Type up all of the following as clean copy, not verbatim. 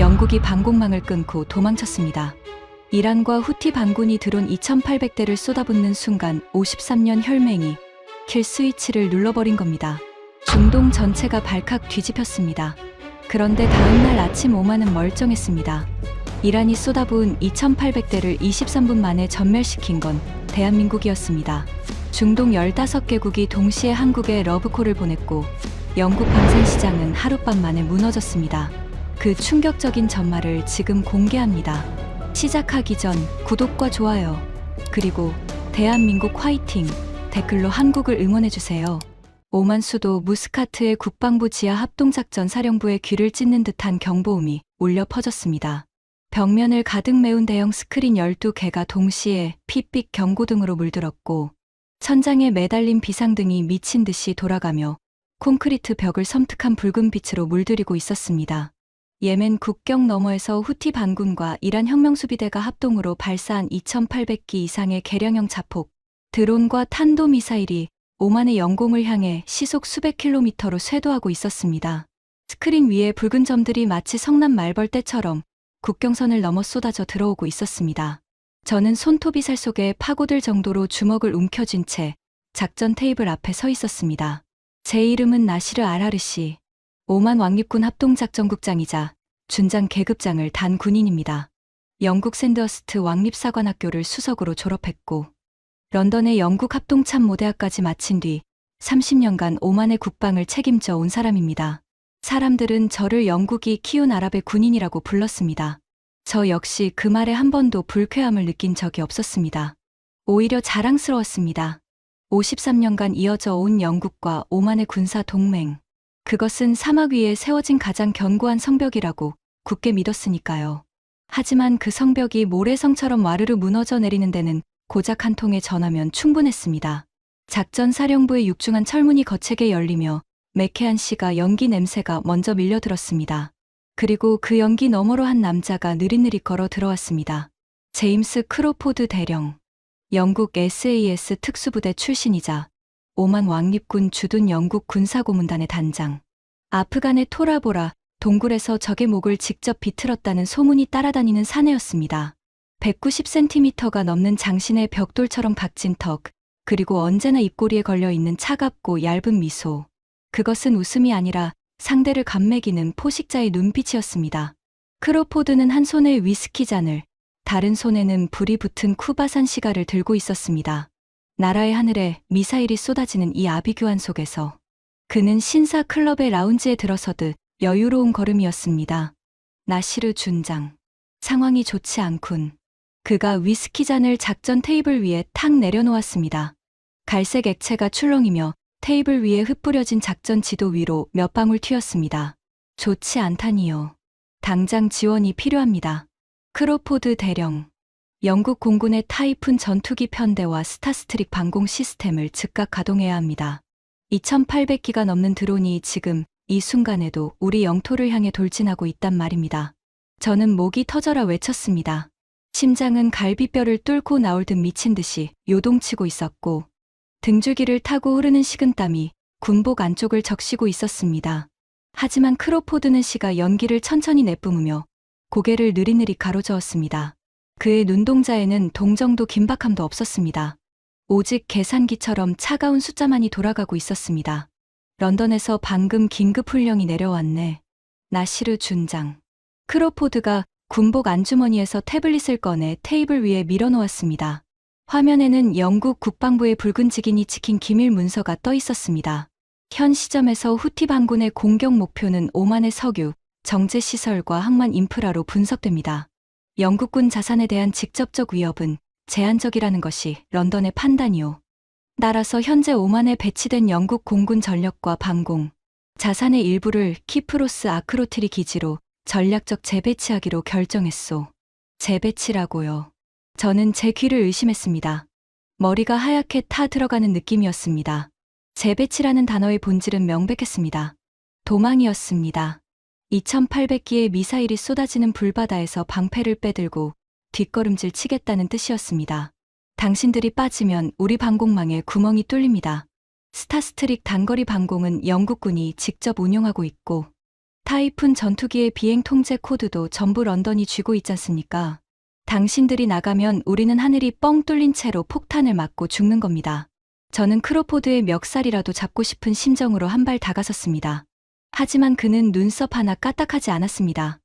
영국이 방공망을 끊고 도망쳤습니다. 이란과 후티 반군이 드론 2,800대를 쏟아붓는 순간 53년 혈맹이 킬 스위치를 눌러버린 겁니다. 중동 전체가 발칵 뒤집혔습니다. 그런데 다음날 아침 오만은 멀쩡했습니다. 이란이 쏟아부은 2,800대를 23분 만에 전멸시킨 건 대한민국이었습니다. 중동 15개국이 동시에 한국에 러브콜을 보냈고 영국 방산시장은 하룻밤 만에 무너졌습니다. 그 충격적인 전말을 지금 공개합니다. 시작하기 전 구독과 좋아요, 그리고 대한민국 화이팅 댓글로 한국을 응원해주세요. 오만 수도 무스카트의 국방부 지하 합동작전 사령부의 귀를 찢는 듯한 경보음이 울려 퍼졌습니다. 벽면을 가득 메운 대형 스크린 12개가 동시에 핏빛 경고등으로 물들었고 천장에 매달린 비상등이 미친 듯이 돌아가며 콘크리트 벽을 섬뜩한 붉은 빛으로 물들이고 있었습니다. 예멘 국경 너머에서 후티 반군과 이란 혁명수비대가 합동으로 발사한 2,800기 이상의 개량형 자폭, 드론과 탄도미사일이 오만의 영공을 향해 시속 수백 킬로미터로 쇄도하고 있었습니다. 스크린 위에 붉은 점들이 마치 성남 말벌떼처럼 국경선을 넘어 쏟아져 들어오고 있었습니다. 저는 손톱이 살 속에 파고들 정도로 주먹을 움켜쥔 채 작전 테이블 앞에 서 있었습니다. 제 이름은 나시르 알하르시, 오만 왕립군 합동작전국장이자 준장 계급장을 단 군인입니다. 영국 샌드허스트 왕립사관학교를 수석으로 졸업했고 런던의 영국 합동참모대학까지 마친 뒤 30년간 오만의 국방을 책임져 온 사람입니다. 사람들은 저를 영국이 키운 아랍의 군인이라고 불렀습니다. 저 역시 그 말에 한 번도 불쾌함을 느낀 적이 없었습니다. 오히려 자랑스러웠습니다. 53년간 이어져 온 영국과 오만의 군사 동맹. 그것은 사막 위에 세워진 가장 견고한 성벽이라고 굳게 믿었으니까요. 하지만 그 성벽이 모래성처럼 와르르 무너져 내리는 데는 고작 한 통의 전화면 충분했습니다. 작전사령부의 육중한 철문이 거칠게 열리며 매캐한 씨가 연기 냄새가 먼저 밀려들었습니다. 그리고 그 연기 너머로 한 남자가 느릿느릿 걸어 들어왔습니다. 제임스 크로포드 대령. 영국 SAS 특수부대 출신이자 오만 왕립군 주둔 영국 군사고문단의 단장. 아프간의 토라보라 동굴에서 적의 목을 직접 비틀었다는 소문이 따라다니는 사내였습니다. 190cm가 넘는 장신의 벽돌처럼 각진 턱, 그리고 언제나 입꼬리에 걸려있는 차갑고 얇은 미소. 그것은 웃음이 아니라 상대를 감매기는 포식자의 눈빛이었습니다. 크로포드는 한 손에 위스키 잔을, 다른 손에는 불이 붙은 쿠바산 시가를 들고 있었습니다. 나라의 하늘에 미사일이 쏟아지는 이 아비규환 속에서 그는 신사 클럽의 라운지에 들어서듯 여유로운 걸음이었습니다. 나시르 준장. 상황이 좋지 않군. 그가 위스키 잔을 작전 테이블 위에 탁 내려놓았습니다. 갈색 액체가 출렁이며 테이블 위에 흩뿌려진 작전 지도 위로 몇 방울 튀었습니다. 좋지 않다니요. 당장 지원이 필요합니다. 크로포드 대령. 영국 공군의 타이푼 전투기 편대와 스타스트릭 방공 시스템을 즉각 가동해야 합니다. 2,800기가 넘는 드론이 지금 이 순간에도 우리 영토를 향해 돌진하고 있단 말입니다. 저는 목이 터져라 외쳤습니다. 심장은 갈비뼈를 뚫고 나올 듯 미친 듯이 요동치고 있었고 등줄기를 타고 흐르는 식은땀이 군복 안쪽을 적시고 있었습니다. 하지만 크로포드는 씨가 연기를 천천히 내뿜으며 고개를 느릿느릿 가로저었습니다. 그의 눈동자에는 동정도 긴박함도 없었습니다. 오직 계산기처럼 차가운 숫자만이 돌아가고 있었습니다. 런던에서 방금 긴급훈령이 내려왔네. 나시르 준장. 크로포드가 군복 안주머니에서 태블릿을 꺼내 테이블 위에 밀어놓았습니다. 화면에는 영국 국방부의 붉은 직인이 찍힌 기밀 문서가 떠 있었습니다. 현 시점에서 후티 반군의 공격 목표는 오만의 석유, 정제시설과 항만 인프라로 분석됩니다. 영국군 자산에 대한 직접적 위협은 제한적이라는 것이 런던의 판단이요. 따라서 현재 오만에 배치된 영국 공군 전력과 방공, 자산의 일부를 키프로스 아크로트리 기지로 전략적 재배치하기로 결정했소. 재배치라고요. 저는 제 귀를 의심했습니다. 머리가 하얗게 타 들어가는 느낌이었습니다. 재배치라는 단어의 본질은 명백했습니다. 도망이었습니다. 2,800기의 미사일이 쏟아지는 불바다에서 방패를 빼들고 뒷걸음질 치겠다는 뜻이었습니다. 당신들이 빠지면 우리 방공망에 구멍이 뚫립니다. 스타스트릭 단거리 방공은 영국군이 직접 운용하고 있고 타이푼 전투기의 비행 통제 코드도 전부 런던이 쥐고 있지 않습니까? 당신들이 나가면 우리는 하늘이 뻥 뚫린 채로 폭탄을 맞고 죽는 겁니다. 저는 크로포드의 멱살이라도 잡고 싶은 심정으로 한 발 다가섰습니다. 하지만 그는 눈썹 하나 까딱하지 않았습니다.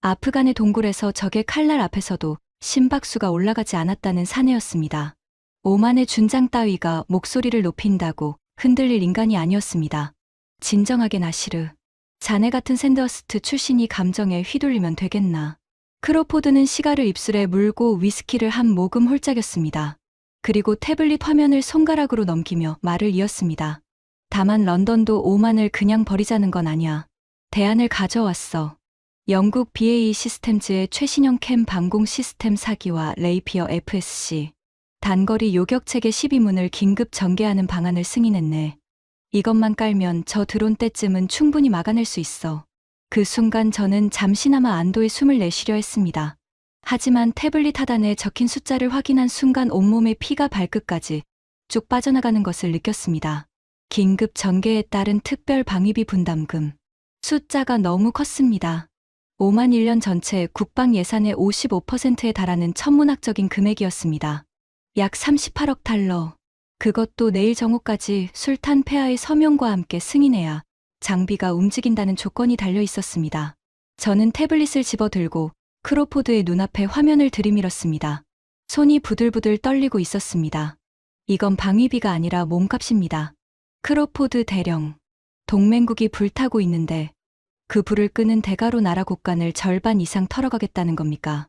아프간의 동굴에서 적의 칼날 앞에서도 심박수가 올라가지 않았다는 사내였습니다. 오만의 준장 따위가 목소리를 높인다고 흔들릴 인간이 아니었습니다. 진정하게 나시르. 자네 같은 샌더스트 출신이 감정에 휘둘리면 되겠나. 크로포드는 시가를 입술에 물고 위스키를 한 모금 홀짝였습니다. 그리고 태블릿 화면을 손가락으로 넘기며 말을 이었습니다. 다만 런던도 오만을 그냥 버리자는 건 아니야. 대안을 가져왔어. 영국 BAE 시스템즈의 최신형 캠 방공 시스템 사기와 레이피어 FSC. 단거리 요격체계 12문을 긴급 전개하는 방안을 승인했네. 이것만 깔면 저 드론 때쯤은 충분히 막아낼 수 있어. 그 순간 저는 잠시나마 안도의 숨을 내쉬려 했습니다. 하지만 태블릿 하단에 적힌 숫자를 확인한 순간 온몸의 피가 발끝까지 쭉 빠져나가는 것을 느꼈습니다. 긴급 전개에 따른 특별 방위비 분담금. 숫자가 너무 컸습니다. 5만 1년 전체 국방 예산의 55%에 달하는 천문학적인 금액이었습니다. 약 38억 달러. 그것도 내일 정오까지 술탄 폐하의 서명과 함께 승인해야 장비가 움직인다는 조건이 달려 있었습니다. 저는 태블릿을 집어들고 크로포드의 눈앞에 화면을 들이밀었습니다. 손이 부들부들 떨리고 있었습니다. 이건 방위비가 아니라 몸값입니다. 크로포드 대령. 동맹국이 불타고 있는데 그 불을 끄는 대가로 나라 국간을 절반 이상 털어가겠다는 겁니까?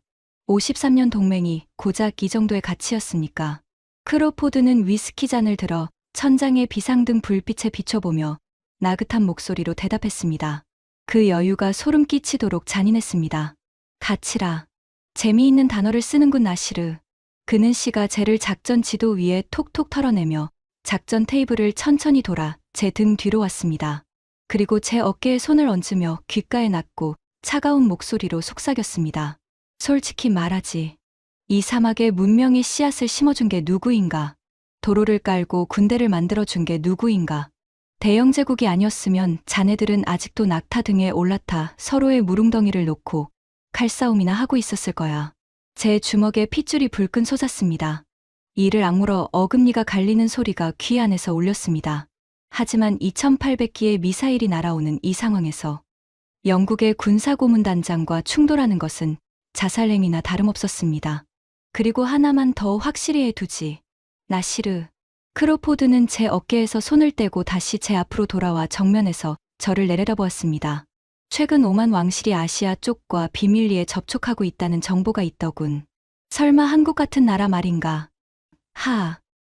53년 동맹이 고작 이 정도의 가치였습니까? 크로포드는 위스키 잔을 들어 천장의 비상등 불빛에 비춰보며 나긋한 목소리로 대답했습니다. 그 여유가 소름 끼치도록 잔인했습니다. 가치라. 재미있는 단어를 쓰는군 나시르. 그는 시가 쟤를 작전 지도 위에 톡톡 털어내며 작전 테이블을 천천히 돌아 제 등 뒤로 왔습니다. 그리고 제 어깨에 손을 얹으며 귓가에 낫고 차가운 목소리로 속삭였습니다. 솔직히 말하지. 이 사막에 문명의 씨앗을 심어준 게 누구인가? 도로를 깔고 군대를 만들어준 게 누구인가? 대영 제국이 아니었으면 자네들은 아직도 낙타 등에 올라타 서로의 무릉덩이를 놓고 칼싸움이나 하고 있었을 거야. 제 주먹에 핏줄이 불끈 솟았습니다. 이를 악물어 어금니가 갈리는 소리가 귀 안에서 울렸습니다. 하지만 2800기의 미사일이 날아오는 이 상황에서 영국의 군사고문단장과 충돌하는 것은 자살행위나 다름없었습니다. 그리고 하나만 더 확실히 해두지. 나시르. 크로포드는 제 어깨에서 손을 떼고 다시 제 앞으로 돌아와 정면에서 저를 내려다보았습니다. 최근 오만 왕실이 아시아 쪽과 비밀리에 접촉하고 있다는 정보가 있더군. 설마 한국 같은 나라 말인가?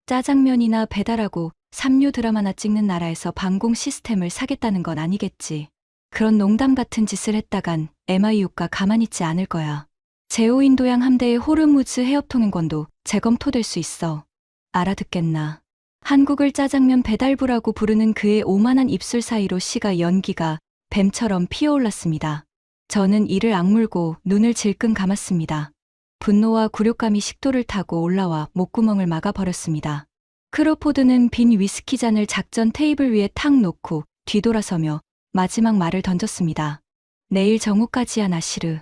짜장면이나 배달하고 삼류 드라마나 찍는 나라에서 방공 시스템을 사겠다는 건 아니겠지. 그런 농담 같은 짓을 했다간 MIU가 가만히 있지 않을 거야. 제오인도양 함대의 호르무즈 해협 통행권도 재검토될 수 있어. 알아듣겠나. 한국을 짜장면 배달부라고 부르는 그의 오만한 입술 사이로 씨가 연기가 뱀처럼 피어올랐습니다. 저는 이를 악물고 눈을 질끈 감았습니다. 분노와 굴욕감이 식도를 타고 올라와 목구멍을 막아버렸습니다. 크로포드는 빈 위스키 잔을 작전 테이블 위에 탁 놓고 뒤돌아서며 마지막 말을 던졌습니다. 내일 정오까지야 나시르.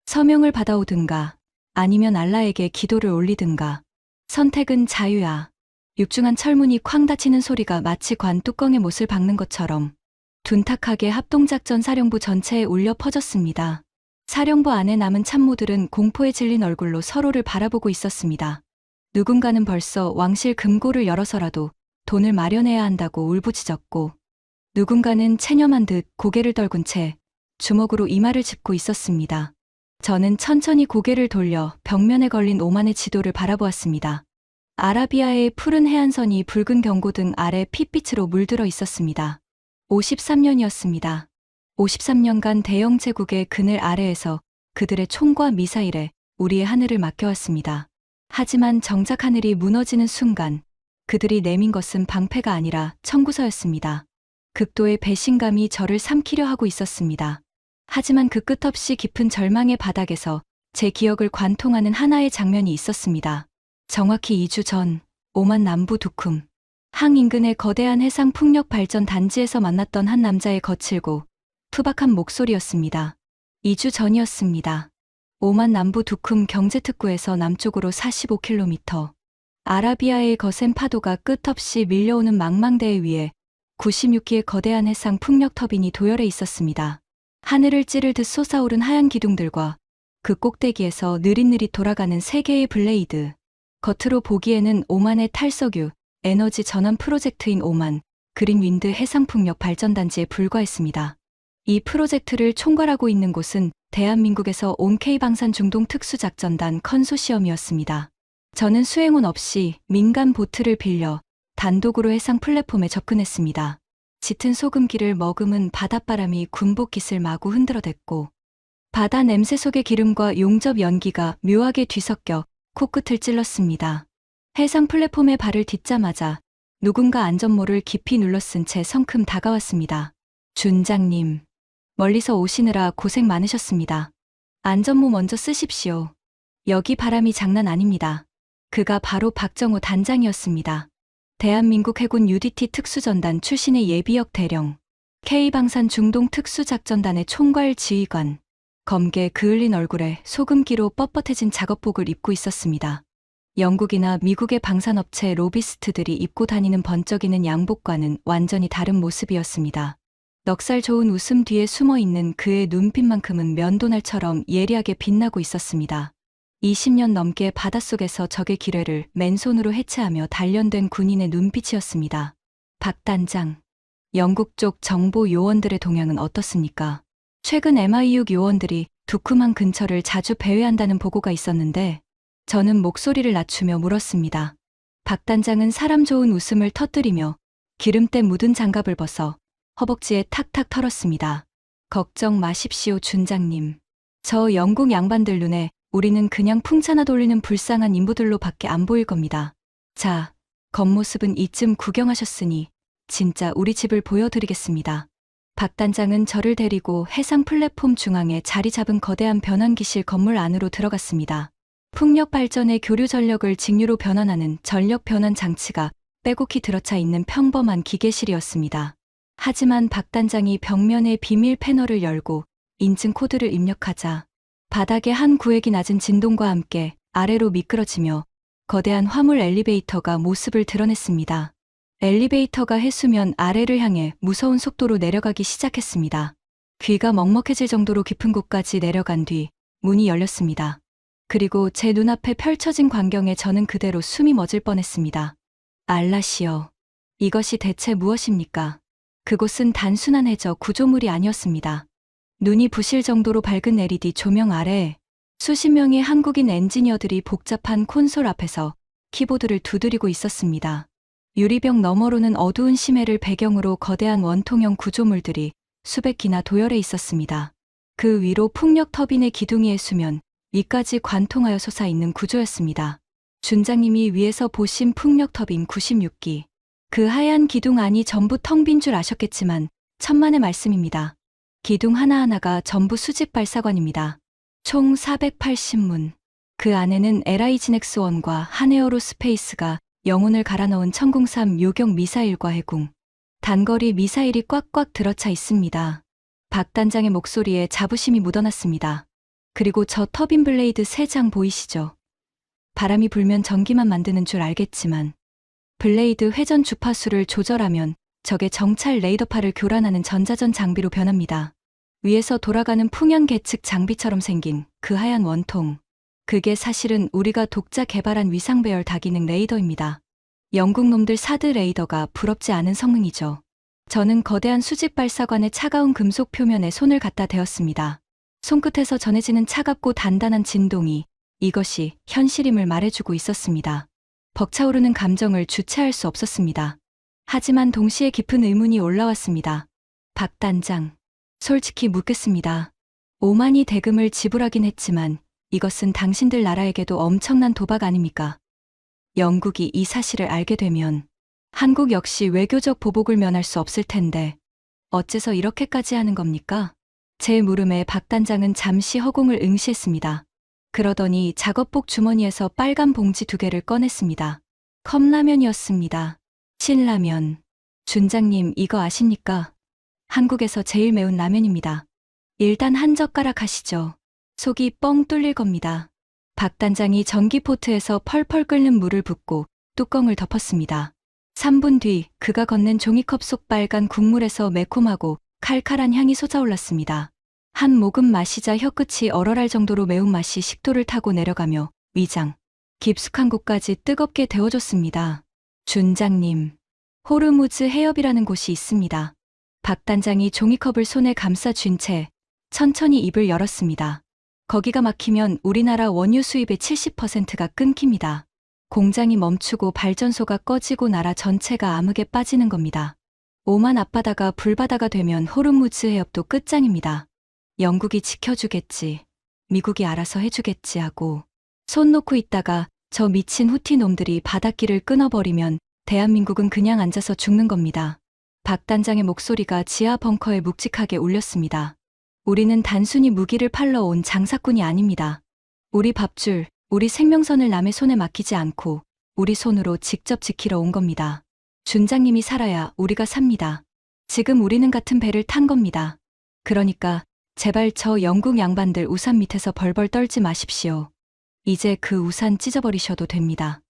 서명을 받아오든가 아니면 알라에게 기도를 올리든가. 선택은 자유야. 육중한 철문이 쾅 닫히는 소리가 마치 관 뚜껑에 못을 박는 것처럼 둔탁하게 합동작전 사령부 전체에 울려 퍼졌습니다. 사령부 안에 남은 참모들은 공포에 질린 얼굴로 서로를 바라보고 있었습니다. 누군가는 벌써 왕실 금고를 열어서라도 돈을 마련해야 한다고 울부짖었고, 누군가는 체념한 듯 고개를 떨군 채 주먹으로 이마를 짚고 있었습니다. 저는 천천히 고개를 돌려 벽면에 걸린 오만의 지도를 바라보았습니다. 아라비아의 푸른 해안선이 붉은 경고등 아래 핏빛으로 물들어 있었습니다. 53년이었습니다. 53년간 대영 제국의 그늘 아래에서 그들의 총과 미사일에 우리의 하늘을 맡겨왔습니다. 하지만 정작 하늘이 무너지는 순간 그들이 내민 것은 방패가 아니라 청구서였습니다. 극도의 배신감이 저를 삼키려 하고 있었습니다. 하지만 그 끝없이 깊은 절망의 바닥에서 제 기억을 관통하는 하나의 장면이 있었습니다. 정확히 2주 전 오만 남부 두쿰 항 인근의 거대한 해상 풍력 발전 단지에서 만났던 한 남자의 거칠고 투박한 목소리였습니다. 2주 전이었습니다. 오만 남부 두쿰 경제특구에서 남쪽으로 45km. 아라비아의 거센 파도가 끝없이 밀려오는 망망대해 위에 96기의 거대한 해상 풍력 터빈이 도열해 있었습니다. 하늘을 찌르듯 솟아오른 하얀 기둥들과 그 꼭대기에서 느릿느릿 돌아가는 세 개의 블레이드. 겉으로 보기에는 오만의 탈석유, 에너지 전환 프로젝트인 오만, 그린 윈드 해상풍력 발전단지에 불과했습니다. 이 프로젝트를 총괄하고 있는 곳은 대한민국에서 온 K방산 중동 특수작전단 컨소시엄이었습니다. 저는 수행원 없이 민간 보트를 빌려 단독으로 해상 플랫폼에 접근했습니다. 짙은 소금기를 머금은 바닷바람이 군복깃을 마구 흔들어댔고 바다 냄새 속의 기름과 용접 연기가 묘하게 뒤섞여 코끝을 찔렀습니다. 해상 플랫폼에 발을 딛자마자 누군가 안전모를 깊이 눌러쓴 채 성큼 다가왔습니다. 준장님, 멀리서 오시느라 고생 많으셨습니다. 안전모 먼저 쓰십시오. 여기 바람이 장난 아닙니다. 그가 바로 박정호 단장이었습니다. 대한민국 해군 UDT 특수전단 출신의 예비역 대령, K방산 중동 특수작전단의 총괄 지휘관, 검게 그을린 얼굴에 소금기로 뻣뻣해진 작업복을 입고 있었습니다. 영국이나 미국의 방산업체 로비스트들이 입고 다니는 번쩍이는 양복과는 완전히 다른 모습이었습니다. 넉살 좋은 웃음 뒤에 숨어있는 그의 눈빛만큼은 면도날처럼 예리하게 빛나고 있었습니다. 20년 넘게 바닷속에서 적의 기뢰를 맨손으로 해체하며 단련된 군인의 눈빛이었습니다. 박 단장, 영국 쪽 정보 요원들의 동향은 어떻습니까? 최근 MI6 요원들이 두쿰항 근처를 자주 배회한다는 보고가 있었는데 저는 목소리를 낮추며 물었습니다. 박 단장은 사람 좋은 웃음을 터뜨리며 기름때 묻은 장갑을 벗어 허벅지에 탁탁 털었습니다. 걱정 마십시오, 준장님. 저 영국 양반들 눈에 우리는 그냥 풍차나 돌리는 불쌍한 인부들로 밖에 안 보일 겁니다. 자, 겉모습은 이쯤 구경하셨으니 진짜 우리 집을 보여드리겠습니다. 박 단장은 저를 데리고 해상 플랫폼 중앙에 자리 잡은 거대한 변환기실 건물 안으로 들어갔습니다. 풍력 발전의 교류 전력을 직류로 변환하는 전력 변환 장치가 빼곡히 들어차 있는 평범한 기계실이었습니다. 하지만 박 단장이 벽면의 비밀 패널을 열고 인증 코드를 입력하자 바닥에 한 구획이 낮은 진동과 함께 아래로 미끄러지며 거대한 화물 엘리베이터가 모습을 드러냈습니다. 엘리베이터가 해수면 아래를 향해 무서운 속도로 내려가기 시작했습니다. 귀가 먹먹해질 정도로 깊은 곳까지 내려간 뒤 문이 열렸습니다. 그리고 제 눈앞에 펼쳐진 광경에 저는 그대로 숨이 멎을 뻔했습니다. 알라시여, 이것이 대체 무엇입니까? 그곳은 단순한 해저 구조물이 아니었습니다. 눈이 부실 정도로 밝은 LED 조명 아래에 수십 명의 한국인 엔지니어들이 복잡한 콘솔 앞에서 키보드를 두드리고 있었습니다. 유리병 너머로는 어두운 심해를 배경으로 거대한 원통형 구조물들이 수백 기나 도열해 있었습니다. 그 위로 풍력 터빈의 기둥이의 수면 위까지 관통하여 솟아있는 구조였습니다. 준장님이 위에서 보신 풍력 터빈 96기. 그 하얀 기둥 안이 전부 텅 빈 줄 아셨겠지만 천만의 말씀입니다. 기둥 하나하나가 전부 수직 발사관입니다. 총 480문. 그 안에는 LI지넥스1과 한에어로스페이스가 영혼을 갈아넣은 천궁3 요격 미사일과 해궁, 단거리 미사일이 꽉꽉 들어차 있습니다. 박 단장의 목소리에 자부심이 묻어났습니다. 그리고 저 터빈 블레이드 3장 보이시죠? 바람이 불면 전기만 만드는 줄 알겠지만 블레이드 회전 주파수를 조절하면 적의 정찰 레이더파를 교란하는 전자전 장비로 변합니다. 위에서 돌아가는 풍연 계측 장비처럼 생긴 그 하얀 원통. 그게 사실은 우리가 독자 개발한 위상 배열 다기능 레이더입니다. 영국 놈들 사드 레이더가 부럽지 않은 성능이죠. 저는 거대한 수직 발사관의 차가운 금속 표면에 손을 갖다 대었습니다. 손끝에서 전해지는 차갑고 단단한 진동이 이것이 현실임을 말해주고 있었습니다. 벅차오르는 감정을 주체할 수 없었습니다. 하지만 동시에 깊은 의문이 올라왔습니다. 박 단장, 솔직히 묻겠습니다. 오만이 대금을 지불하긴 했지만 이것은 당신들 나라에게도 엄청난 도박 아닙니까? 영국이 이 사실을 알게 되면 한국 역시 외교적 보복을 면할 수 없을 텐데 어째서 이렇게까지 하는 겁니까? 제 물음에 박 단장은 잠시 허공을 응시했습니다. 그러더니 작업복 주머니에서 빨간 봉지 2개를 꺼냈습니다. 컵라면이었습니다. 신라면. 준장님 이거 아십니까? 한국에서 제일 매운 라면입니다. 일단 한 젓가락 하시죠. 속이 뻥 뚫릴 겁니다. 박 단장이 전기포트에서 펄펄 끓는 물을 붓고 뚜껑을 덮었습니다. 3분 뒤 그가 건넨 종이컵 속 빨간 국물에서 매콤하고 칼칼한 향이 솟아올랐습니다. 한 모금 마시자 혀끝이 얼얼할 정도로 매운맛이 식도를 타고 내려가며 위장, 깊숙한 곳까지 뜨겁게 데워줬습니다. 준장님, 호르무즈 해협이라는 곳이 있습니다. 박 단장이 종이컵을 손에 감싸 쥔 채 천천히 입을 열었습니다. 거기가 막히면 우리나라 원유 수입의 70%가 끊깁니다. 공장이 멈추고 발전소가 꺼지고 나라 전체가 암흑에 빠지는 겁니다. 오만 앞바다가 불바다가 되면 호르무즈 해협도 끝장입니다. 영국이 지켜주겠지, 미국이 알아서 해주겠지 하고 손 놓고 있다가 저 미친 후티 놈들이 바닷길을 끊어버리면 대한민국은 그냥 앉아서 죽는 겁니다. 박 단장의 목소리가 지하 벙커에 묵직하게 울렸습니다. 우리는 단순히 무기를 팔러 온 장사꾼이 아닙니다. 우리 밥줄, 우리 생명선을 남의 손에 맡기지 않고 우리 손으로 직접 지키러 온 겁니다. 준장님이 살아야 우리가 삽니다. 지금 우리는 같은 배를 탄 겁니다. 그러니까 제발 저 영국 양반들 우산 밑에서 벌벌 떨지 마십시오. 이제 그 우산 찢어버리셔도 됩니다.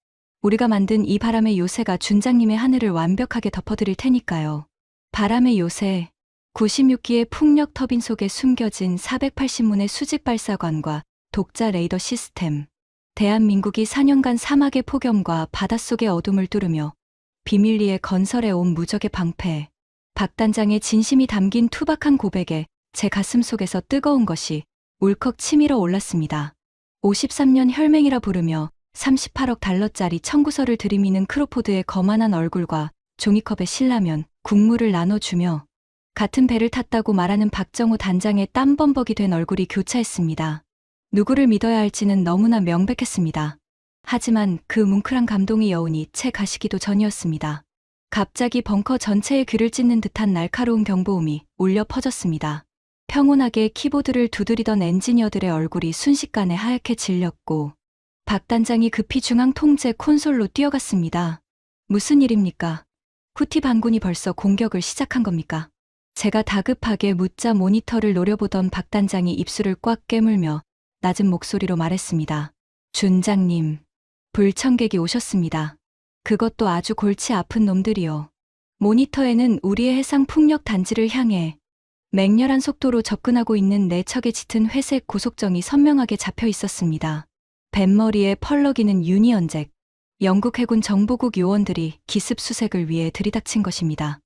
우리가 만든 이 바람의 요새가 준장님의 하늘을 완벽하게 덮어드릴 테니까요. 바람의 요새, 96기의 풍력 터빈 속에 숨겨진 480문의 수직 발사관과 독자 레이더 시스템. 대한민국이 4년간 사막의 폭염과 바닷속의 어둠을 뚫으며 비밀리에 건설해 온 무적의 방패. 박 단장의 진심이 담긴 투박한 고백에 제 가슴 속에서 뜨거운 것이 울컥 치밀어 올랐습니다. 53년 혈맹이라 부르며 38억 달러짜리 청구서를 들이미는 크로포드의 거만한 얼굴과 종이컵에 신라면, 국물을 나눠주며 같은 배를 탔다고 말하는 박정호 단장의 땀범벅이 된 얼굴이 교차했습니다. 누구를 믿어야 할지는 너무나 명백했습니다. 하지만 그 뭉클한 감동의 여운이 채 가시기도 전이었습니다. 갑자기 벙커 전체에 귀를 찢는 듯한 날카로운 경보음이 울려 퍼졌습니다. 평온하게 키보드를 두드리던 엔지니어들의 얼굴이 순식간에 하얗게 질렸고 박 단장이 급히 중앙 통제 콘솔로 뛰어갔습니다. 무슨 일입니까? 후티 반군이 벌써 공격을 시작한 겁니까? 제가 다급하게 묻자 모니터를 노려보던 박 단장이 입술을 꽉 깨물며 낮은 목소리로 말했습니다. 준장님, 불청객이 오셨습니다. 그것도 아주 골치 아픈 놈들이요. 모니터에는 우리의 해상 풍력 단지를 향해 맹렬한 속도로 접근하고 있는 네 척의 짙은 회색 고속정이 선명하게 잡혀 있었습니다. 뱃머리에 펄럭이는 유니언잭, 영국 해군 정보국 요원들이 기습 수색을 위해 들이닥친 것입니다.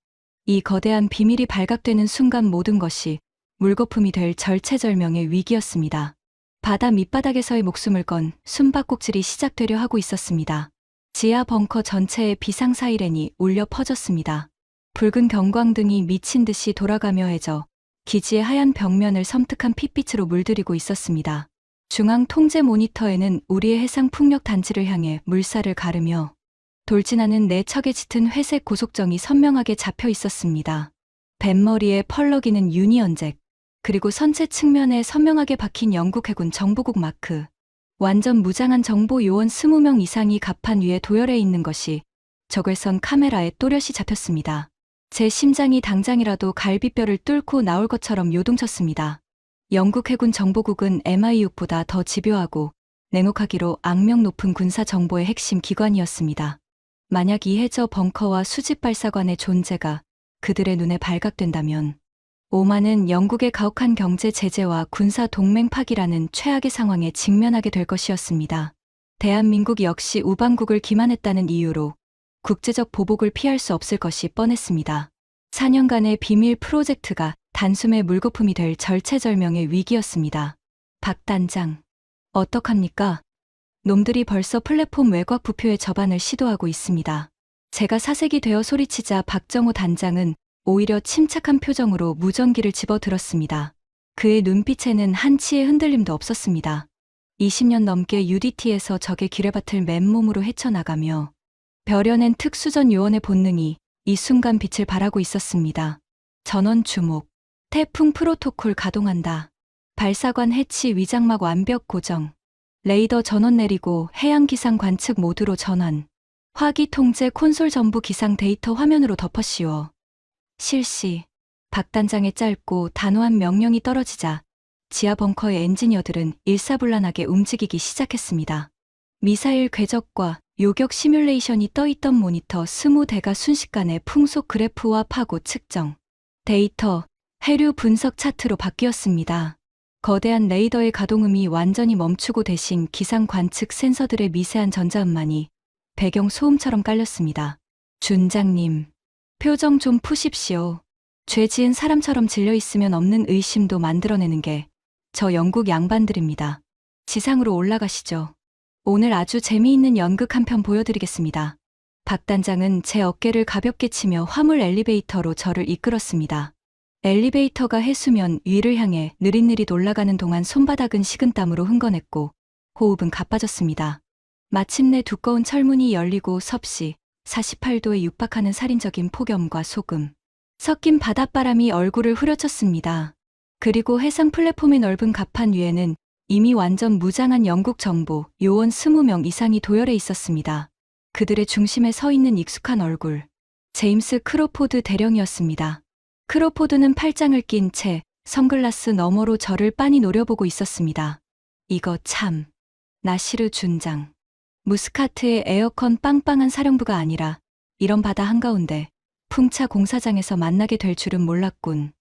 이 거대한 비밀이 발각되는 순간 모든 것이 물거품이 될 절체절명의 위기였습니다. 바다 밑바닥에서의 목숨을 건 숨바꼭질이 시작되려 하고 있었습니다. 지하 벙커 전체에 비상 사이렌이 울려 퍼졌습니다. 붉은 경광등이 미친 듯이 돌아가며 해져 기지의 하얀 벽면을 섬뜩한 핏빛으로 물들이고 있었습니다. 중앙 통제 모니터에는 우리의 해상 풍력 단지를 향해 물살을 가르며 돌진하는 네 척의 짙은 회색 고속정이 선명하게 잡혀 있었습니다. 뱃머리에 펄럭이는 유니언잭, 그리고 선체 측면에 선명하게 박힌 영국 해군 정보국 마크. 완전 무장한 정보 요원 20명 이상이 갑판 위에 도열해 있는 것이 적외선 카메라에 또렷이 잡혔습니다. 제 심장이 당장이라도 갈비뼈를 뚫고 나올 것처럼 요동쳤습니다. 영국 해군 정보국은 MI6보다 더 집요하고 냉혹하기로 악명 높은 군사 정보의 핵심 기관이었습니다. 만약 이 해저 벙커와 수직 발사관의 존재가 그들의 눈에 발각된다면 오만은 영국의 가혹한 경제 제재와 군사 동맹 파기라는 최악의 상황에 직면하게 될 것이었습니다. 대한민국 역시 우방국을 기만했다는 이유로 국제적 보복을 피할 수 없을 것이 뻔했습니다. 4년간의 비밀 프로젝트가 단숨에 물거품이 될 절체절명의 위기였습니다. 박 단장, 어떡합니까? 놈들이 벌써 플랫폼 외곽 부표의 접안을 시도하고 있습니다. 제가 사색이 되어 소리치자 박정호 단장은 오히려 침착한 표정으로 무전기를 집어들었습니다. 그의 눈빛에는 한치의 흔들림도 없었습니다. 20년 넘게 UDT에서 적의 기뢰밭을 맨몸으로 헤쳐나가며 벼려낸 특수전 요원의 본능이 이 순간 빛을 발하고 있었습니다. 전원 주목, 태풍 프로토콜 가동한다. 발사관 해치 위장막 완벽 고정, 레이더 전원 내리고 해양 기상 관측 모드로 전환, 화기 통제 콘솔 전부 기상 데이터 화면으로 덮어씌워. 실시. 박 단장의 짧고 단호한 명령이 떨어지자 지하 벙커의 엔지니어들은 일사불란하게 움직이기 시작했습니다. 미사일 궤적과 요격 시뮬레이션이 떠있던 모니터 20대가 순식간에 풍속 그래프와 파고 측정, 데이터, 해류 분석 차트로 바뀌었습니다. 거대한 레이더의 가동음이 완전히 멈추고 대신 기상 관측 센서들의 미세한 전자음만이 배경 소음처럼 깔렸습니다. 준장님, 표정 좀 푸십시오. 죄 지은 사람처럼 질려있으면 없는 의심도 만들어내는 게 저 영국 양반들입니다. 지상으로 올라가시죠. 오늘 아주 재미있는 연극 한 편 보여드리겠습니다. 박 단장은 제 어깨를 가볍게 치며 화물 엘리베이터로 저를 이끌었습니다. 엘리베이터가 해수면 위를 향해 느릿느릿 올라가는 동안 손바닥은 식은땀으로 흥건했고 호흡은 가빠졌습니다. 마침내 두꺼운 철문이 열리고 섭씨 48도에 육박하는 살인적인 폭염과 소금 섞인 바닷바람이 얼굴을 후려쳤습니다. 그리고 해상 플랫폼의 넓은 갑판 위에는 이미 완전 무장한 영국 정보 요원 20명 이상이 도열해 있었습니다. 그들의 중심에 서 있는 익숙한 얼굴, 제임스 크로포드 대령이었습니다. 크로포드는 팔짱을 낀 채 선글라스 너머로 저를 빤히 노려보고 있었습니다. 이거 참, 나시르 준장. 무스카트의 에어컨 빵빵한 사령부가 아니라 이런 바다 한가운데 풍차 공사장에서 만나게 될 줄은 몰랐군.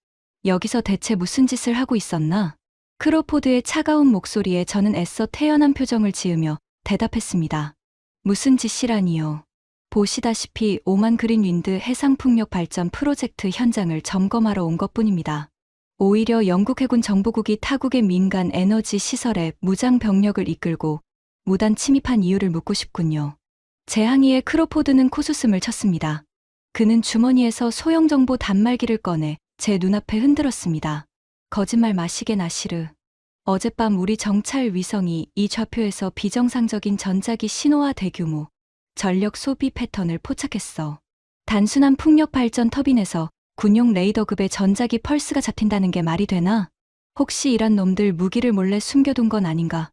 여기서 대체 무슨 짓을 하고 있었나? 크로포드의 차가운 목소리에 저는 애써 태연한 표정을 지으며 대답했습니다. 무슨 짓이라니요. 보시다시피 오만 그린 윈드 해상풍력 발전 프로젝트 현장을 점검하러 온 것뿐입니다. 오히려 영국 해군 정보국이 타국의 민간 에너지 시설에 무장 병력을 이끌고 무단 침입한 이유를 묻고 싶군요. 제 항의에 크로포드는 코웃음을 쳤습니다. 그는 주머니에서 소형 정보 단말기를 꺼내 제 눈앞에 흔들었습니다. 거짓말 마시게 나시르. 어젯밤 우리 정찰 위성이 이 좌표에서 비정상적인 전자기 신호와 대규모 전력 소비 패턴을 포착했어. 단순한 풍력 발전 터빈에서 군용 레이더급의 전자기 펄스가 잡힌다는 게 말이 되나? 혹시 이런 놈들 무기를 몰래 숨겨둔 건 아닌가?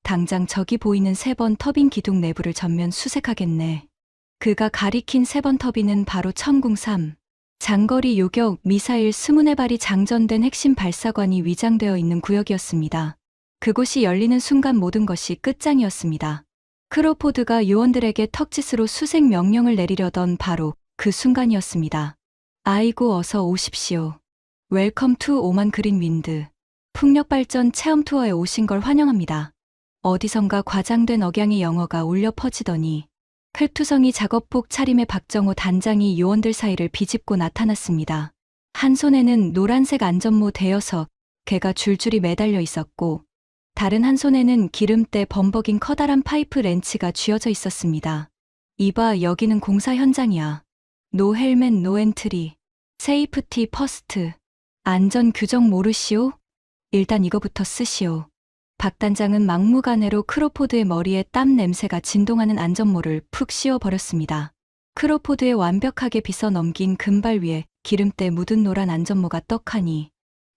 당장 저기 보이는 3번 터빈 기둥 내부를 전면 수색하겠네. 그가 가리킨 3번 터빈은 바로 천궁3. 장거리 요격 미사일 24발이 장전된 핵심 발사관이 위장되어 있는 구역이었습니다. 그곳이 열리는 순간 모든 것이 끝장이었습니다. 크로포드가 요원들에게 턱짓으로 수색 명령을 내리려던 바로 그 순간이었습니다. 아이고 어서 오십시오. 웰컴 투 오만 그린 윈드. 풍력발전 체험 투어에 오신 걸 환영합니다. 어디선가 과장된 억양의 영어가 울려 퍼지더니 획투성이 작업복 차림의 박정호 단장이 요원들 사이를 비집고 나타났습니다. 한 손에는 노란색 안전모 대여섯 개가 줄줄이 매달려 있었고 다른 한 손에는 기름때 범벅인 커다란 파이프 렌치가 쥐어져 있었습니다. 이봐 여기는 공사 현장이야. 노 헬멧 노 엔트리. 세이프티 퍼스트. 안전 규정 모르시오? 일단 이거부터 쓰시오. 박 단장은 막무가내로 크로포드의 머리에 땀 냄새가 진동하는 안전모를 푹 씌워버렸습니다. 크로포드의 완벽하게 빗어 넘긴 금발 위에 기름때 묻은 노란 안전모가 떡하니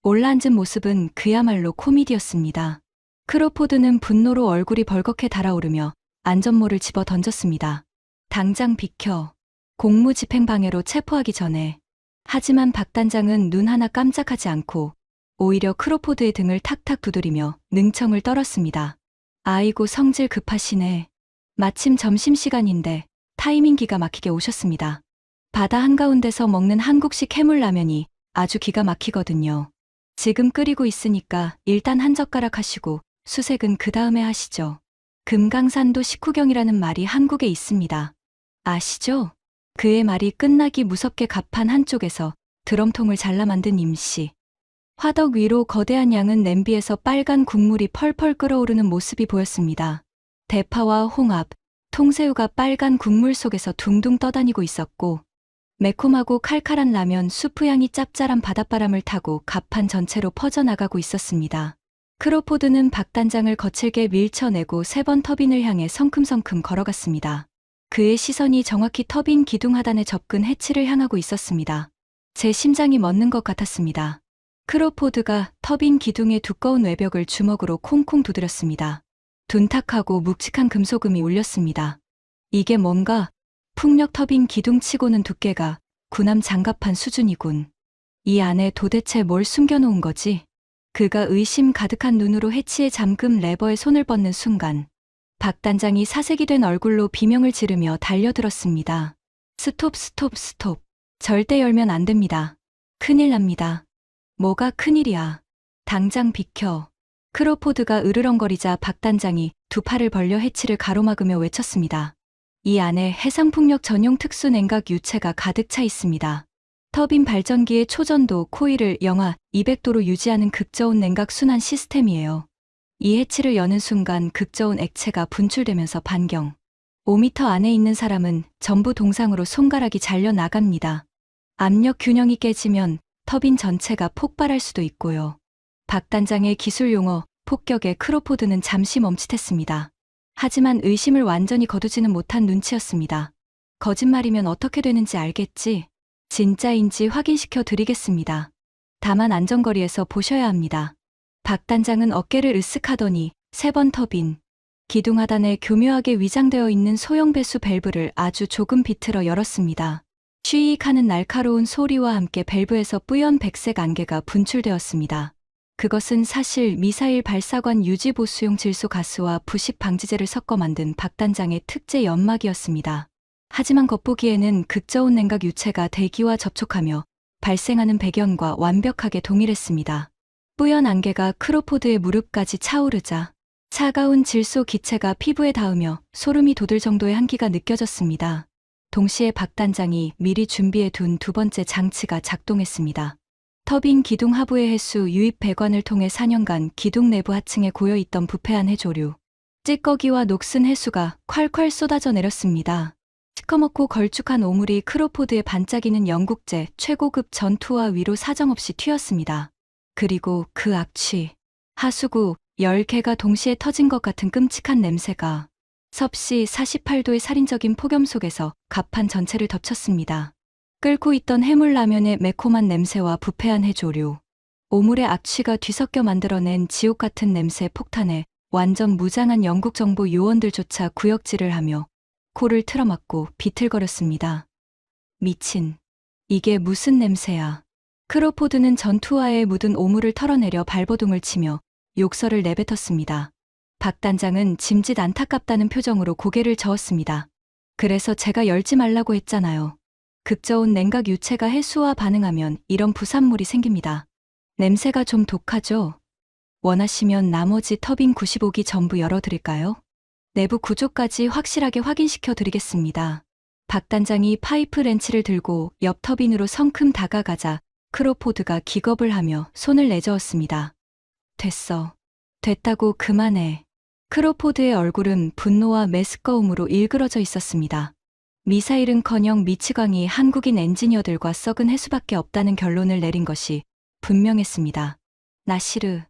올라앉은 모습은 그야말로 코미디였습니다. 크로포드는 분노로 얼굴이 벌겋게 달아오르며 안전모를 집어 던졌습니다. 당장 비켜. 공무집행방해로 체포하기 전에. 하지만 박 단장은 눈 하나 깜짝하지 않고 오히려 크로포드의 등을 탁탁 두드리며 능청을 떨었습니다. 아이고 성질 급하시네. 마침 점심시간인데 타이밍 기가 막히게 오셨습니다. 바다 한가운데서 먹는 한국식 해물라면이 아주 기가 막히거든요. 지금 끓이고 있으니까 일단 한 젓가락 하시고 수색은 그 다음에 하시죠. 금강산도 식후경이라는 말이 한국에 있습니다. 아시죠? 그의 말이 끝나기 무섭게 갑판 한쪽에서 드럼통을 잘라 만든 임씨. 화덕 위로 거대한 양은 냄비에서 빨간 국물이 펄펄 끓어오르는 모습이 보였습니다. 대파와 홍합, 통새우가 빨간 국물 속에서 둥둥 떠다니고 있었고 매콤하고 칼칼한 라면 수프향이 짭짤한 바닷바람을 타고 갑판 전체로 퍼져나가고 있었습니다. 크로포드는 박 단장을 거칠게 밀쳐내고 3번 터빈을 향해 성큼성큼 걸어갔습니다. 그의 시선이 정확히 터빈 기둥 하단에 접근 해치를 향하고 있었습니다. 제 심장이 멎는 것 같았습니다. 크로포드가 터빈 기둥의 두꺼운 외벽을 주먹으로 콩콩 두드렸습니다. 둔탁하고 묵직한 금속음이 울렸습니다. 이게 뭔가 풍력 터빈 기둥치고는 두께가 군함 장갑판 수준이군. 이 안에 도대체 뭘 숨겨놓은 거지? 그가 의심 가득한 눈으로 해치의 잠금 레버에 손을 뻗는 순간 박 단장이 사색이 된 얼굴로 비명을 지르며 달려들었습니다. 스톱, 스톱, 스톱. 절대 열면 안 됩니다. 큰일 납니다. 뭐가 큰일이야. 당장 비켜. 크로포드가 으르렁거리자 박 단장이 두 팔을 벌려 해치를 가로막으며 외쳤습니다. 이 안에 해상풍력 전용 특수 냉각 유체가 가득 차 있습니다. 터빈 발전기의 초전도 코일을 영하 200도로 유지하는 극저온 냉각 순환 시스템이에요. 이 해치를 여는 순간 극저온 액체가 분출되면서 반경 5m 안에 있는 사람은 전부 동상으로 손가락이 잘려 나갑니다. 압력 균형이 깨지면 터빈 전체가 폭발할 수도 있고요. 박 단장의 기술 용어 폭격에 크로포드는 잠시 멈칫했습니다. 하지만 의심을 완전히 거두지는 못한 눈치였습니다. 거짓말이면 어떻게 되는지 알겠지? 진짜인지 확인시켜 드리겠습니다. 다만 안전거리에서 보셔야 합니다. 박 단장은 어깨를 으쓱하더니 3번 터빈, 기둥 하단에 교묘하게 위장되어 있는 소형 배수 밸브를 아주 조금 비틀어 열었습니다. 쉬익 하는 날카로운 소리와 함께 밸브에서 뿌연 백색 안개가 분출되었습니다. 그것은 사실 미사일 발사관 유지 보수용 질소 가스와 부식 방지제를 섞어 만든 박 단장의 특제 연막이었습니다. 하지만 겉보기에는 극저온 냉각 유체가 대기와 접촉하며 발생하는 배경과 완벽하게 동일했습니다. 뿌연 안개가 크로포드의 무릎까지 차오르자 차가운 질소 기체가 피부에 닿으며 소름이 돋을 정도의 한기가 느껴졌습니다. 동시에 박 단장이 미리 준비해 둔 두 번째 장치가 작동했습니다. 터빈 기둥 하부의 해수 유입 배관을 통해 4년간 기둥 내부 하층에 고여있던 부패한 해조류, 찌꺼기와 녹슨 해수가 콸콸 쏟아져 내렸습니다. 시커멓고 걸쭉한 오물이 크로포드의 반짝이는 영국제 최고급 전투화 위로 사정없이 튀었습니다. 그리고 그 악취, 하수구 10개가 동시에 터진 것 같은 끔찍한 냄새가 섭씨 48도의 살인적인 폭염 속에서 갑판 전체를 덮쳤습니다. 끓고 있던 해물라면의 매콤한 냄새와 부패한 해조류, 오물의 악취가 뒤섞여 만들어낸 지옥 같은 냄새 폭탄에 완전 무장한 영국 정보 요원들조차 구역질을 하며 코를 틀어막고 비틀거렸습니다. 미친. 이게 무슨 냄새야. 크로포드는 전투화에 묻은 오물을 털어내려 발버둥을 치며 욕설을 내뱉었습니다. 박 단장은 짐짓 안타깝다는 표정으로 고개를 저었습니다. 그래서 제가 열지 말라고 했잖아요. 극저온 냉각 유체가 해수와 반응하면 이런 부산물이 생깁니다. 냄새가 좀 독하죠? 원하시면 나머지 터빈 95기 전부 열어드릴까요? 내부 구조까지 확실하게 확인시켜 드리겠습니다. 박 단장이 파이프 렌치를 들고 옆 터빈으로 성큼 다가가자 크로포드가 기겁을 하며 손을 내저었습니다. 됐어. 됐다고 그만해. 크로포드의 얼굴은 분노와 메스꺼움으로 일그러져 있었습니다. 미사일은커녕 미치광이 한국인 엔지니어들과 썩은 해수밖에 없다는 결론을 내린 것이 분명했습니다. 나시르,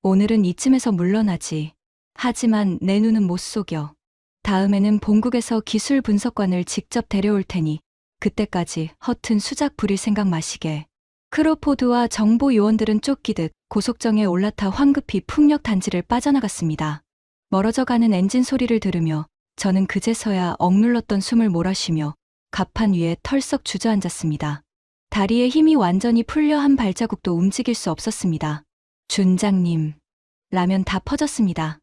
오늘은 이쯤에서 물러나지. 하지만 내 눈은 못 속여. 다음에는 본국에서 기술 분석관을 직접 데려올 테니 그때까지 허튼 수작 부릴 생각 마시게. 크로포드와 정보 요원들은 쫓기듯 고속정에 올라타 황급히 풍력 단지를 빠져나갔습니다. 멀어져가는 엔진 소리를 들으며 저는 그제서야 억눌렀던 숨을 몰아쉬며 갑판 위에 털썩 주저앉았습니다. 다리에 힘이 완전히 풀려 한 발자국도 움직일 수 없었습니다. 준장님, 라면 다 퍼졌습니다.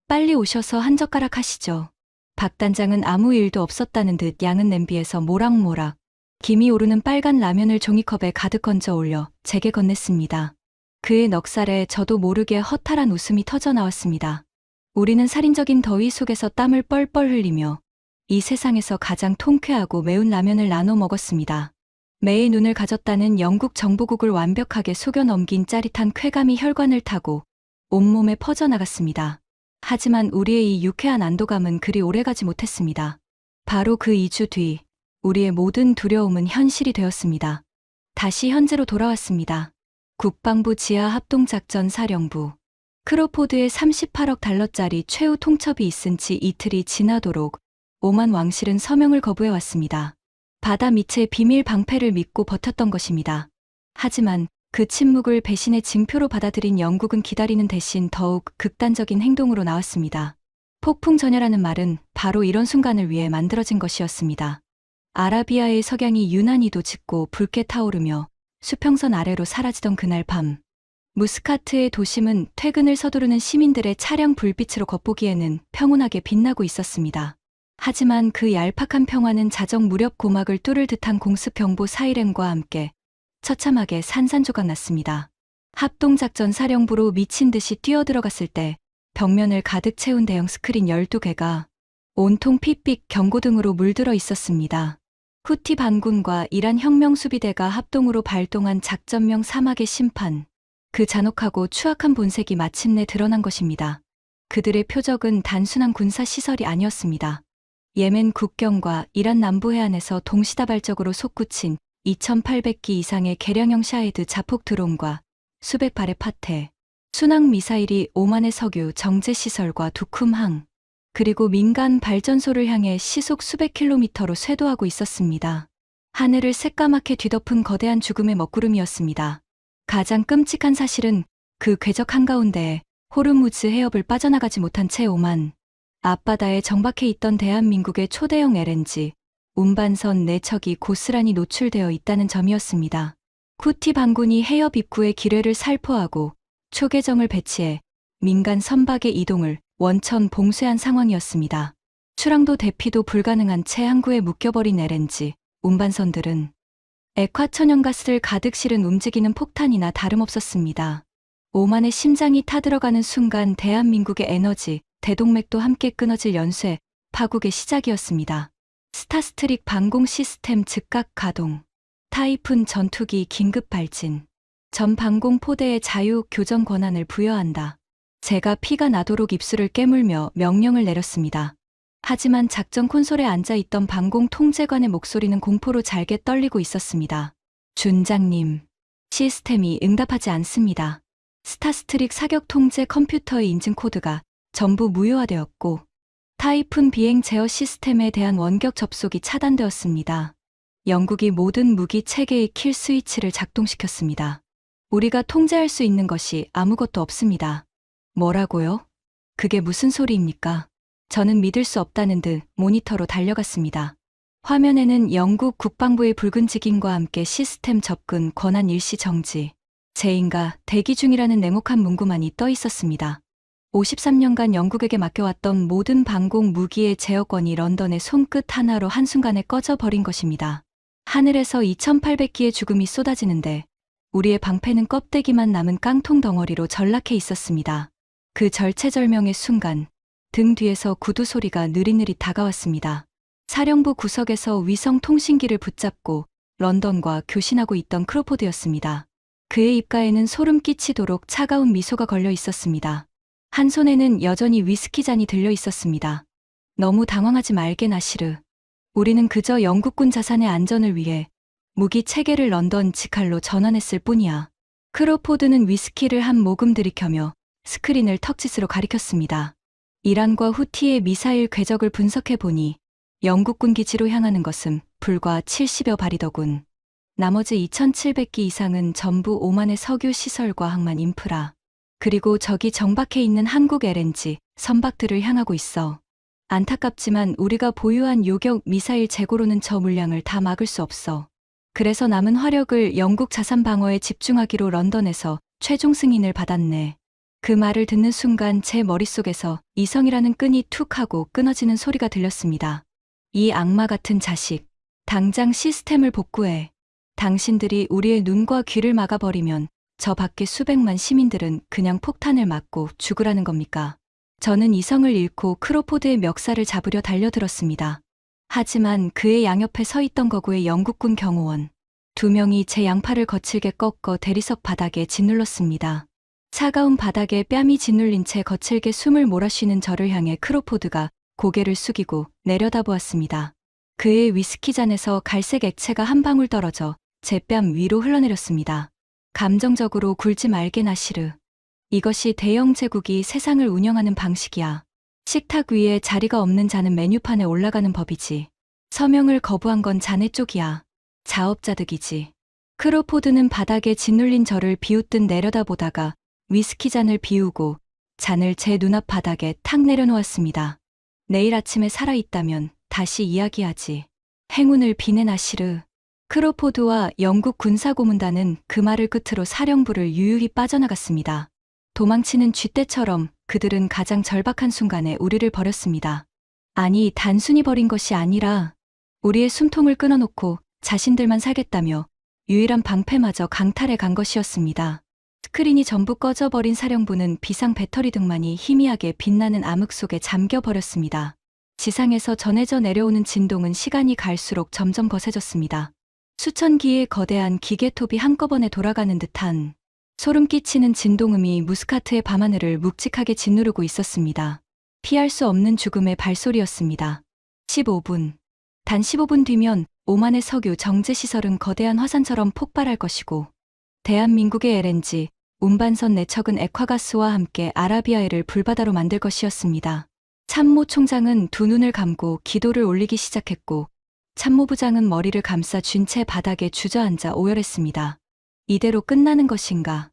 빨리 오셔서 한 젓가락 하시죠. 박 단장은 아무 일도 없었다는 듯 양은 냄비에서 모락모락 김이 오르는 빨간 라면을 종이컵에 가득 건져 올려 제게 건넸습니다. 그의 넉살에 저도 모르게 허탈한 웃음이 터져 나왔습니다. 우리는 살인적인 더위 속에서 땀을 뻘뻘 흘리며 이 세상에서 가장 통쾌하고 매운 라면을 나눠 먹었습니다. 매의 눈을 가졌다는 영국 정보국을 완벽하게 속여 넘긴 짜릿한 쾌감이 혈관을 타고 온몸에 퍼져나갔습니다. 하지만 우리의 이 유쾌한 안도감은 그리 오래가지 못했습니다. 바로 그 2주 뒤 우리의 모든 두려움은 현실이 되었습니다. 다시 현재로 돌아왔습니다. 국방부 지하합동작전사령부. 크로포드의 38억 달러짜리 최후 통첩이 있은 지 이틀이 지나도록 오만 왕실은 서명을 거부해왔습니다. 바다 밑의 비밀 방패를 믿고 버텼던 것입니다. 하지만 그 침묵을 배신의 징표로 받아들인 영국은 기다리는 대신 더욱 극단적인 행동으로 나왔습니다. 폭풍전야라는 말은 바로 이런 순간을 위해 만들어진 것이었습니다. 아라비아의 석양이 유난히도 짙고 붉게 타오르며 수평선 아래로 사라지던 그날 밤. 무스카트의 도심은 퇴근을 서두르는 시민들의 차량 불빛으로 겉보기에는 평온하게 빛나고 있었습니다. 하지만 그 얄팍한 평화는 자정 무렵 고막을 뚫을 듯한 공습 경보 사이렌과 함께 처참하게 산산조각 났습니다. 합동작전 사령부로 미친 듯이 뛰어들어갔을 때 벽면을 가득 채운 대형 스크린 12개가 온통 핏빛 경고등으로 물들어 있었습니다. 후티 반군과 이란 혁명수비대가 합동으로 발동한 작전명 사막의 심판. 그 잔혹하고 추악한 본색이 마침내 드러난 것입니다. 그들의 표적은 단순한 군사시설이 아니었습니다. 예멘 국경과 이란 남부 해안에서 동시다발적으로 솟구친 2,800기 이상의 개량형 샤헤드 자폭 드론과 수백 발의 파테, 순항 미사일이 오만의 석유 정제시설과 두쿰항, 그리고 민간 발전소를 향해 시속 수백 킬로미터로 쇄도하고 있었습니다. 하늘을 새까맣게 뒤덮은 거대한 죽음의 먹구름이었습니다. 가장 끔찍한 사실은 그 궤적 한가운데에 호르무즈 해협을 빠져나가지 못한 채 오만, 앞바다에 정박해 있던 대한민국의 초대형 LNG, 운반선 4척이 고스란히 노출되어 있다는 점이었습니다. 후티 반군이 해협 입구의 기뢰를 살포하고 초계정을 배치해 민간 선박의 이동을 원천 봉쇄한 상황이었습니다. 출항도 대피도 불가능한 채 항구에 묶여버린 LNG, 운반선들은 액화천연가스를 가득 실은 움직이는 폭탄이나 다름없었습니다. 오만의 심장이 타들어가는 순간 대한민국의 에너지, 대동맥도 함께 끊어질 연쇄, 파국의 시작이었습니다. 스타스트릭 방공 시스템 즉각 가동, 타이푼 전투기 긴급 발진, 전 방공 포대의 자유 교전 권한을 부여한다. 제가 피가 나도록 입술을 깨물며 명령을 내렸습니다. 하지만 작전 콘솔에 앉아있던 방공 통제관의 목소리는 공포로 잘게 떨리고 있었습니다. 준장님, 시스템이 응답하지 않습니다. 스타스트릭 사격 통제 컴퓨터의 인증 코드가 전부 무효화되었고 타이푼 비행 제어 시스템에 대한 원격 접속이 차단되었습니다. 영국이 모든 무기 체계의 킬 스위치를 작동시켰습니다. 우리가 통제할 수 있는 것이 아무것도 없습니다. 뭐라고요? 그게 무슨 소리입니까? 저는 믿을 수 없다는 듯 모니터로 달려갔습니다. 화면에는 영국 국방부의 붉은 직인과 함께 시스템 접근 권한 일시 정지, 재인가 대기 중이라는 냉혹한 문구만이 떠 있었습니다. 53년간 영국에게 맡겨왔던 모든 방공 무기의 제어권이 런던의 손끝 하나로 한순간에 꺼져버린 것입니다. 하늘에서 2,800기의 죽음이 쏟아지는데 우리의 방패는 껍데기만 남은 깡통 덩어리로 전락해 있었습니다. 그 절체절명의 순간 등 뒤에서 구두 소리가 느릿느릿 다가왔습니다. 사령부 구석에서 위성 통신기를 붙잡고 런던과 교신하고 있던 크로포드였습니다. 그의 입가에는 소름 끼치도록 차가운 미소가 걸려 있었습니다. 한 손에는 여전히 위스키 잔이 들려 있었습니다. 너무 당황하지 말게 나시르. 우리는 그저 영국군 자산의 안전을 위해 무기 체계를 런던 직할로 전환했을 뿐이야. 크로포드는 위스키를 한 모금 들이켜며 스크린을 턱짓으로 가리켰습니다. 이란과 후티의 미사일 궤적을 분석해보니 영국군 기지로 향하는 것은 불과 70여 발이더군. 나머지 2,700기 이상은 전부 오만의 석유 시설과 항만 인프라, 그리고 저기 정박해 있는 한국 LNG 선박들을 향하고 있어. 안타깝지만 우리가 보유한 요격 미사일 재고로는 저 물량을 다 막을 수 없어. 그래서 남은 화력을 영국 자산 방어에 집중하기로 런던에서 최종 승인을 받았네. 그 말을 듣는 순간 제 머릿속에서 이성이라는 끈이 툭 하고 끊어지는 소리가 들렸습니다. 이 악마 같은 자식, 당장 시스템을 복구해. 당신들이 우리의 눈과 귀를 막아버리면 저 밖의 수백만 시민들은 그냥 폭탄을 맞고 죽으라는 겁니까? 저는 이성을 잃고 크로포드의 멱살을 잡으려 달려들었습니다. 하지만 그의 양옆에 서 있던 거구의 영국군 경호원 2명이 제 양팔을 거칠게 꺾어 대리석 바닥에 짓눌렀습니다. 차가운 바닥에 뺨이 짓눌린 채 거칠게 숨을 몰아쉬는 저를 향해 크로포드가 고개를 숙이고 내려다보았습니다. 그의 위스키 잔에서 갈색 액체가 한 방울 떨어져 제 뺨 위로 흘러내렸습니다. 감정적으로 굴지 말게 나시르. 이것이 대영 제국이 세상을 운영하는 방식이야. 식탁 위에 자리가 없는 자는 메뉴판에 올라가는 법이지. 서명을 거부한 건 자네 쪽이야. 자업자득이지. 크로포드는 바닥에 짓눌린 저를 비웃듯 내려다보다가 위스키 잔을 비우고 잔을 제 눈앞 바닥에 탁 내려놓았습니다. 내일 아침에 살아있다면 다시 이야기하지. 행운을 비네 나시르. 크로포드와 영국 군사고문단은 그 말을 끝으로 사령부를 유유히 빠져나갔습니다. 도망치는 쥐떼처럼 그들은 가장 절박한 순간에 우리를 버렸습니다. 아니, 단순히 버린 것이 아니라 우리의 숨통을 끊어놓고 자신들만 살겠다며 유일한 방패마저 강탈해 간 것이었습니다. 스크린이 전부 꺼져버린 사령부는 비상 배터리 등만이 희미하게 빛나는 암흑 속에 잠겨버렸습니다. 지상에서 전해져 내려오는 진동은 시간이 갈수록 점점 거세졌습니다. 수천 기의 거대한 기계톱이 한꺼번에 돌아가는 듯한 소름 끼치는 진동음이 무스카트의 밤하늘을 묵직하게 짓누르고 있었습니다. 피할 수 없는 죽음의 발소리였습니다. 15분. 단 15분 뒤면 오만의 석유 정제시설은 거대한 화산처럼 폭발할 것이고 대한민국의 LNG, 운반선 내척은 액화가스와 함께 아라비아해를 불바다로 만들 것이었습니다. 참모 총장은 두 눈을 감고 기도를 올리기 시작했고 참모부장은 머리를 감싸 쥔 채 바닥에 주저앉아 오열했습니다. 이대로 끝나는 것인가?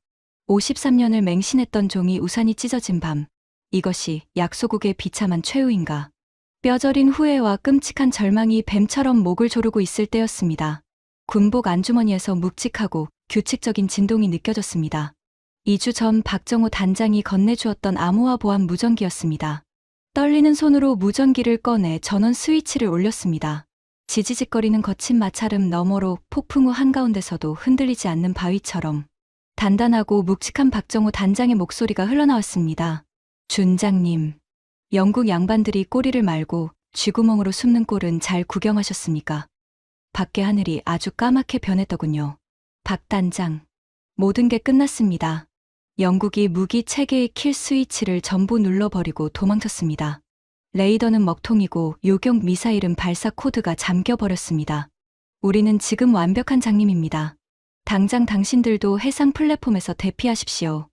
53년을 맹신했던 종이 우산이 찢어진 밤, 이것이 약소국의 비참한 최후인가? 뼈저린 후회와 끔찍한 절망이 뱀처럼 목을 조르고 있을 때였습니다. 군복 안주머니에서 묵직하고 규칙적인 진동이 느껴졌습니다. 2주 전 박정호 단장이 건네주었던 암호화 보안 무전기였습니다. 떨리는 손으로 무전기를 꺼내 전원 스위치를 올렸습니다. 지지직거리는 거친 마찰음 너머로 폭풍 우 한가운데서도 흔들리지 않는 바위처럼 단단하고 묵직한 박정호 단장의 목소리가 흘러나왔습니다. 준장님, 영국 양반들이 꼬리를 말고 쥐구멍으로 숨는 꼴은 잘 구경하셨습니까? 밖의 하늘이 아주 까맣게 변했더군요. 박 단장, 모든 게 끝났습니다. 영국이 무기 체계의 킬 스위치를 전부 눌러버리고 도망쳤습니다. 레이더는 먹통이고 요격 미사일은 발사 코드가 잠겨버렸습니다. 우리는 지금 완벽한 장님입니다. 당장 당신들도 해상 플랫폼에서 대피하십시오.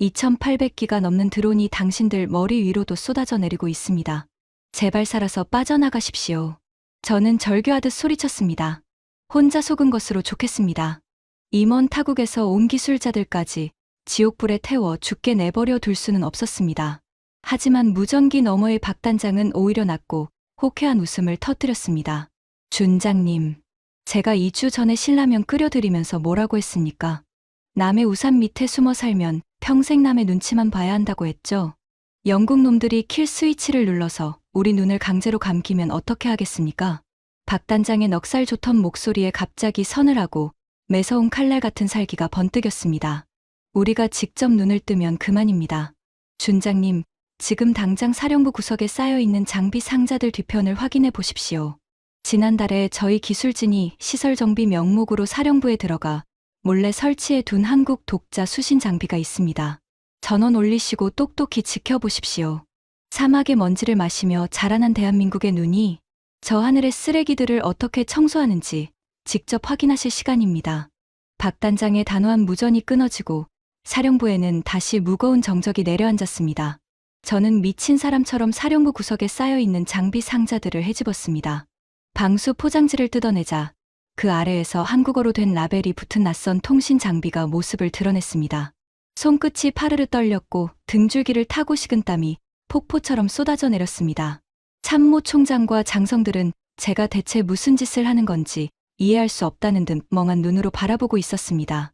2800기가 넘는 드론이 당신들 머리 위로도 쏟아져 내리고 있습니다. 제발 살아서 빠져나가십시오. 저는 절규하듯 소리쳤습니다. 혼자 속은 것으로 좋겠습니다. 임원 타국에서 온 기술자들까지 지옥불에 태워 죽게 내버려 둘 수는 없었습니다. 하지만 무전기 너머의 박 단장은 오히려 낮고 호쾌한 웃음을 터뜨렸습니다. 준장님, 제가 2주 전에 신라면 끓여드리면서 뭐라고 했습니까? 남의 우산 밑에 숨어 살면 평생 남의 눈치만 봐야 한다고 했죠. 영국 놈들이 킬 스위치를 눌러서 우리 눈을 강제로 감기면 어떻게 하겠습니까? 박 단장의 넉살 좋던 목소리에 갑자기 서늘하고 매서운 칼날 같은 살기가 번뜩였습니다. 우리가 직접 눈을 뜨면 그만입니다. 준장님, 지금 당장 사령부 구석에 쌓여있는 장비 상자들 뒤편을 확인해 보십시오. 지난달에 저희 기술진이 시설 정비 명목으로 사령부에 들어가 몰래 설치해 둔 한국 독자 수신 장비가 있습니다. 전원 올리시고 똑똑히 지켜보십시오. 사막의 먼지를 마시며 자라난 대한민국의 눈이 저 하늘의 쓰레기들을 어떻게 청소하는지 직접 확인하실 시간입니다. 박 단장의 단호한 무전이 끊어지고 사령부에는 다시 무거운 정적이 내려앉았습니다. 저는 미친 사람처럼 사령부 구석에 쌓여있는 장비 상자들을 헤집었습니다. 방수 포장지를 뜯어내자 그 아래에서 한국어로 된 라벨이 붙은 낯선 통신 장비가 모습을 드러냈습니다. 손끝이 파르르 떨렸고 등줄기를 타고 식은 땀이 폭포처럼 쏟아져 내렸습니다. 참모 총장과 장성들은 제가 대체 무슨 짓을 하는 건지 이해할 수 없다는 듯 멍한 눈으로 바라보고 있었습니다.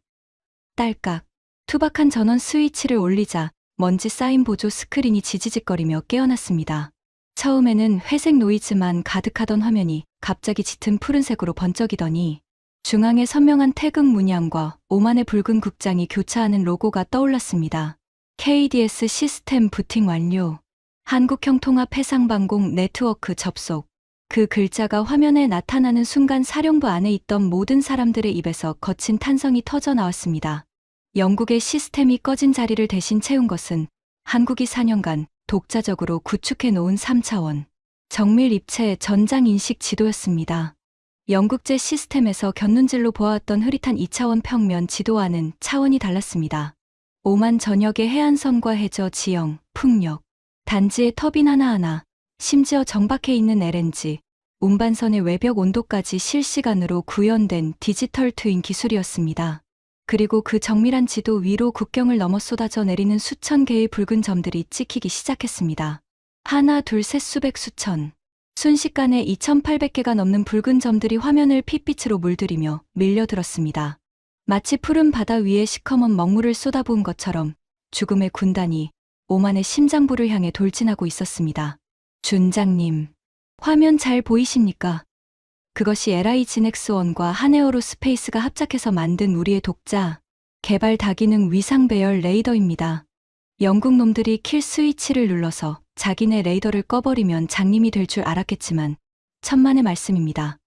딸깍, 투박한 전원 스위치를 올리자 먼지 쌓인 보조 스크린이 지지직거리며 깨어났습니다. 처음에는 회색 노이즈만 가득하던 화면이 갑자기 짙은 푸른색으로 번쩍이더니 중앙에 선명한 태극 문양과 오만의 붉은 국장이 교차하는 로고가 떠올랐습니다. KDS 시스템 부팅 완료. 한국형 통합 해상방공 네트워크 접속. 그 글자가 화면에 나타나는 순간 사령부 안에 있던 모든 사람들의 입에서 거친 탄성이 터져 나왔습니다. 영국의 시스템이 꺼진 자리를 대신 채운 것은 한국이 4년간 독자적으로 구축해 놓은 3차원 정밀 입체 전장 인식 지도였습니다. 영국제 시스템에서 곁눈질로 보아왔던 흐릿한 2차원 평면 지도와는 차원이 달랐습니다. 오만 전역의 해안선과 해저 지형, 풍력, 단지의 터빈 하나하나, 심지어 정박해 있는 LNG, 운반선의 외벽 온도까지 실시간으로 구현된 디지털 트윈 기술이었습니다. 그리고 그 정밀한 지도 위로 국경을 넘어 쏟아져 내리는 수천 개의 붉은 점들이 찍히기 시작했습니다. 하나, 둘, 셋, 수백, 수천. 순식간에 2,800개가 넘는 붉은 점들이 화면을 핏빛으로 물들이며 밀려들었습니다. 마치 푸른 바다 위에 시커먼 먹물을 쏟아부은 것처럼 죽음의 군단이 오만의 심장부를 향해 돌진하고 있었습니다. 준장님, 화면 잘 보이십니까? 그것이 LIG 넥스1과 한에어로스페이스가 합작해서 만든 우리의 독자, 개발 다기능 위상 배열 레이더입니다. 영국 놈들이 킬 스위치를 눌러서 자기네 레이더를 꺼버리면 장님이 될 줄 알았겠지만 천만의 말씀입니다.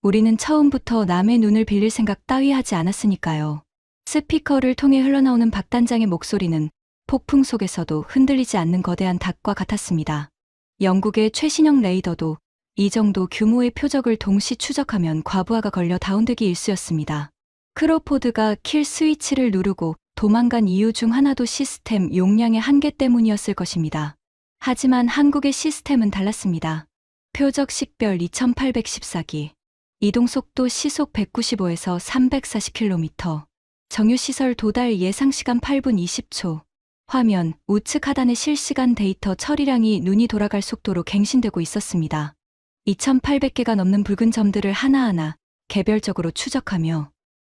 우리는 처음부터 남의 눈을 빌릴 생각 따위 하지 않았으니까요. 스피커를 통해 흘러나오는 박 단장의 목소리는 폭풍 속에서도 흔들리지 않는 거대한 닭과 같았습니다. 영국의 최신형 레이더도 이 정도 규모의 표적을 동시 추적하면 과부하가 걸려 다운되기 일쑤였습니다. 크로포드가 킬 스위치를 누르고 도망간 이유 중 하나도 시스템 용량의 한계 때문이었을 것입니다. 하지만 한국의 시스템은 달랐습니다. 표적 식별 2814기, 이동속도 시속 195에서 340km, 정유시설 도달 예상시간 8분 20초, 화면 우측 하단의 실시간 데이터 처리량이 눈이 돌아갈 속도로 갱신되고 있었습니다. 2,800개가 넘는 붉은 점들을 하나하나 개별적으로 추적하며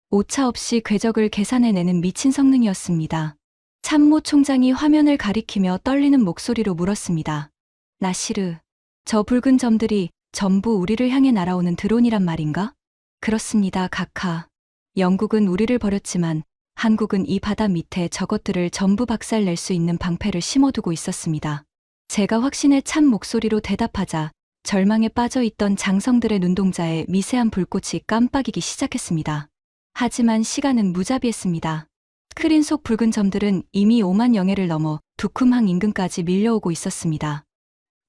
오차 없이 궤적을 계산해내는 미친 성능이었습니다. 참모 총장이 화면을 가리키며 떨리는 목소리로 물었습니다. 나시르, 저 붉은 점들이 전부 우리를 향해 날아오는 드론이란 말인가? 그렇습니다, 카카. 영국은 우리를 버렸지만 한국은 이 바다 밑에 저것들을 전부 박살낼 수 있는 방패를 심어두고 있었습니다. 제가 확신에 찬 목소리로 대답하자 절망에 빠져있던 장성들의 눈동자에 미세한 불꽃이 깜빡이기 시작했습니다. 하지만 시간은 무자비했습니다. 스크린 속 붉은 점들은 이미 5만 영해를 넘어 두쿰항 인근까지 밀려오고 있었습니다.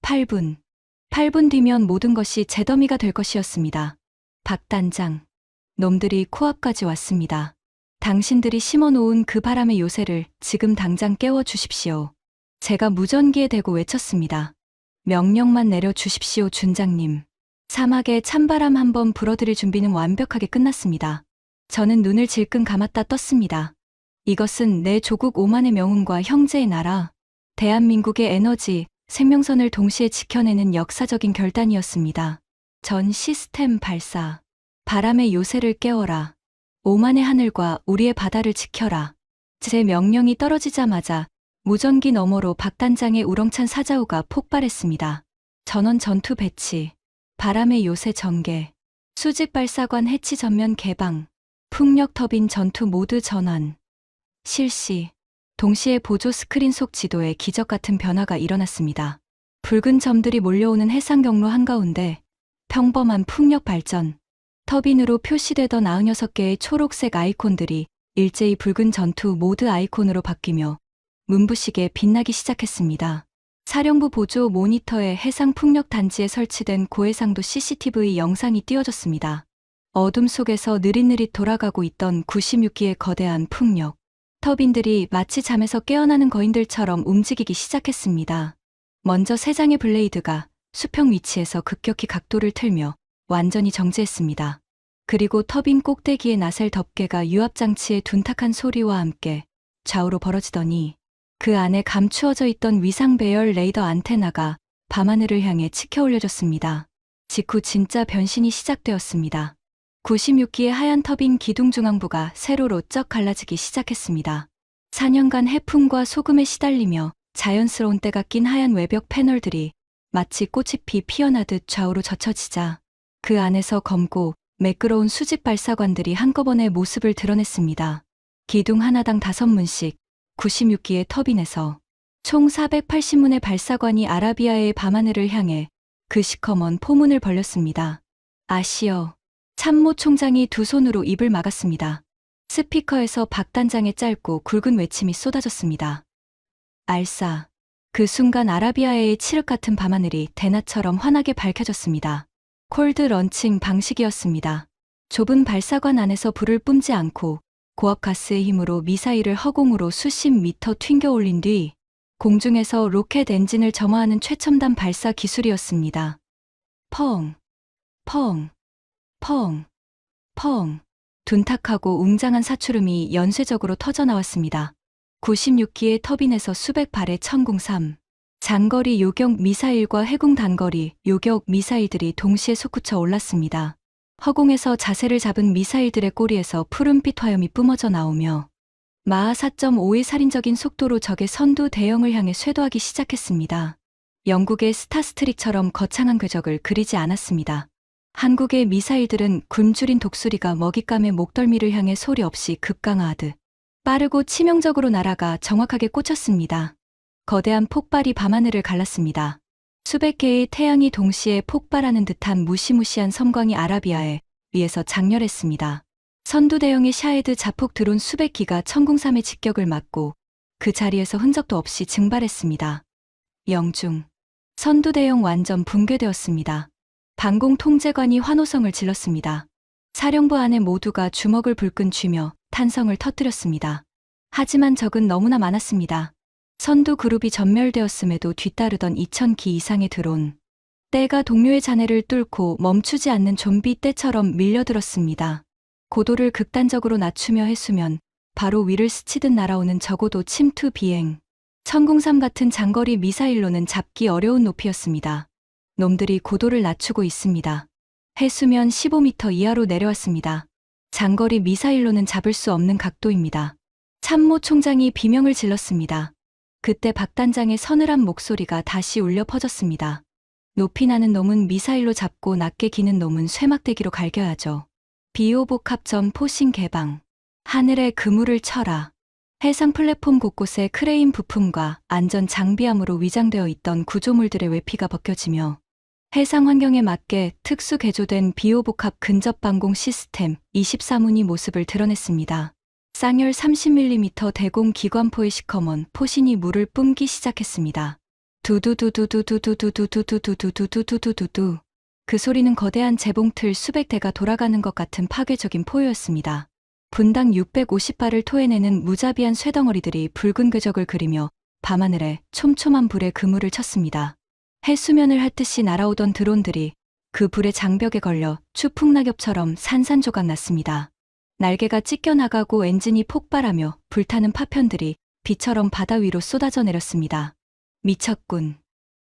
8분 뒤면 모든 것이 재더미가 될 것이었습니다. 박 단장, 놈들이 코앞까지 왔습니다. 당신들이 심어놓은 그 바람의 요새를 지금 당장 깨워주십시오. 제가 무전기에 대고 외쳤습니다. 명령만 내려주십시오, 준장님. 사막에 찬바람 한번 불어들일 준비는 완벽하게 끝났습니다. 저는 눈을 질끈 감았다 떴습니다. 이것은 내 조국 오만의 명운과 형제의 나라, 대한민국의 에너지, 생명선을 동시에 지켜내는 역사적인 결단이었습니다. 전 시스템 발사, 바람의 요새를 깨워라. 오만의 하늘과 우리의 바다를 지켜라. 제 명령이 떨어지자마자 무전기 너머로 박 단장의 우렁찬 사자후가 폭발했습니다. 전원 전투 배치, 바람의 요새 전개, 수직 발사관 해치 전면 개방, 풍력 터빈 전투 모드 전환, 실시. 동시에 보조 스크린 속 지도에 기적 같은 변화가 일어났습니다. 붉은 점들이 몰려오는 해상 경로 한가운데 평범한 풍력 발전, 터빈으로 표시되던 96개의 초록색 아이콘들이 일제히 붉은 전투 모드 아이콘으로 바뀌며 문부시게 빛나기 시작했습니다. 사령부 보조 모니터에 해상 풍력 단지에 설치된 고해상도 CCTV 영상이 띄워졌습니다. 어둠 속에서 느릿느릿 돌아가고 있던 96기의 거대한 풍력. 터빈들이 마치 잠에서 깨어나는 거인들처럼 움직이기 시작했습니다. 먼저 세 장의 블레이드가 수평 위치에서 급격히 각도를 틀며 완전히 정지했습니다. 그리고 터빈 꼭대기에 나셀 덮개가 유압장치의 둔탁한 소리와 함께 좌우로 벌어지더니 그 안에 감추어져 있던 위상 배열 레이더 안테나가 밤하늘을 향해 치켜 올려졌습니다. 직후 진짜 변신이 시작되었습니다. 96기의 하얀 터빈 기둥 중앙부가 세로로 쩍 갈라지기 시작했습니다. 4년간 해풍과 소금에 시달리며 자연스러운 때가 낀 하얀 외벽 패널들이 마치 꽃잎이 피어나듯 좌우로 젖혀지자 그 안에서 검고 매끄러운 수직 발사관들이 한꺼번에 모습을 드러냈습니다. 기둥 하나당 5문씩 96기의 터빈에서 총 480문의 발사관이 아라비아의 밤하늘을 향해 그 시커먼 포문을 벌렸습니다. 아시어. 참모 총장이 두 손으로 입을 막았습니다. 스피커에서 박 단장의 짧고 굵은 외침이 쏟아졌습니다. 알싸. 그 순간 아라비아의 칠흑 같은 밤하늘이 대낮처럼 환하게 밝혀졌습니다. 콜드 런칭 방식이었습니다. 좁은 발사관 안에서 불을 뿜지 않고 고압 가스의 힘으로 미사일을 허공으로 수십 미터 튕겨 올린 뒤 공중에서 로켓 엔진을 점화하는 최첨단 발사 기술이었습니다. 펑, 펑, 펑, 펑. 둔탁하고 웅장한 사출음이 연쇄적으로 터져나왔습니다. 96기의 터빈에서 수백 발의 천궁 3, 장거리 요격 미사일과 해군 단거리 요격 미사일들이 동시에 솟구쳐 올랐습니다. 허공에서 자세를 잡은 미사일들의 꼬리에서 푸른빛 화염이 뿜어져 나오며 마하 4.5의 살인적인 속도로 적의 선두 대형을 향해 쇄도하기 시작했습니다. 영국의 스타스트릭처럼 거창한 궤적을 그리지 않았습니다. 한국의 미사일들은 굶주린 독수리가 먹잇감의 목덜미를 향해 소리 없이 급강하하듯 빠르고 치명적으로 날아가 정확하게 꽂혔습니다. 거대한 폭발이 밤하늘을 갈랐습니다. 수백 개의 태양이 동시에 폭발하는 듯한 무시무시한 섬광이 아라비아의 위에서 장렬했습니다. 선두 대형의 샤헤드 자폭 드론 수백 기가 천궁삼의 직격을 맞고 그 자리에서 흔적도 없이 증발했습니다. 영중. 선두 대형 완전 붕괴되었습니다. 방공 통제관이 환호성을 질렀습니다. 사령부 안에 모두가 주먹을 불끈 쥐며 탄성을 터뜨렸습니다. 하지만 적은 너무나 많았습니다. 선두 그룹이 전멸되었음에도 뒤따르던 2,000기 이상의 드론. 떼가 동료의 잔해를 뚫고 멈추지 않는 좀비 떼처럼 밀려들었습니다. 고도를 극단적으로 낮추며 해수면 바로 위를 스치듯 날아오는 저고도 침투 비행. 천궁삼 같은 장거리 미사일로는 잡기 어려운 높이였습니다. 놈들이 고도를 낮추고 있습니다. 해수면 15m 이하로 내려왔습니다. 장거리 미사일로는 잡을 수 없는 각도입니다. 참모 총장이 비명을 질렀습니다. 그때 박 단장의 서늘한 목소리가 다시 울려 퍼졌습니다. 높이 나는 놈은 미사일로 잡고 낮게 기는 놈은 쇠막대기로 갈겨야죠. 비호복합 포싱 개방. 하늘에 그물을 쳐라. 해상 플랫폼 곳곳에 크레인 부품과 안전 장비함으로 위장되어 있던 구조물들의 외피가 벗겨지며 해상 환경에 맞게 특수 개조된 비호복합 근접 방공 시스템 24문이 모습을 드러냈습니다. 쌍열 30mm 대공 기관포의 시커먼 포신이 물을 뿜기 시작했습니다. 두두두두두두두두두두두두두두두두. 그 소리는 거대한 재봉틀 수백 대가 돌아가는 것 같은 파괴적인 포효였습니다. 분당 650발을 토해내는 무자비한 쇠덩어리들이 붉은 궤적을 그리며 밤하늘에 촘촘한 불에 그물을 쳤습니다. 해수면을 핥듯이 날아오던 드론들이 그 불의 장벽에 걸려 추풍낙엽처럼 산산조각 났습니다. 날개가 찢겨나가고 엔진이 폭발하며 불타는 파편들이 비처럼 바다 위로 쏟아져 내렸습니다. 미쳤군.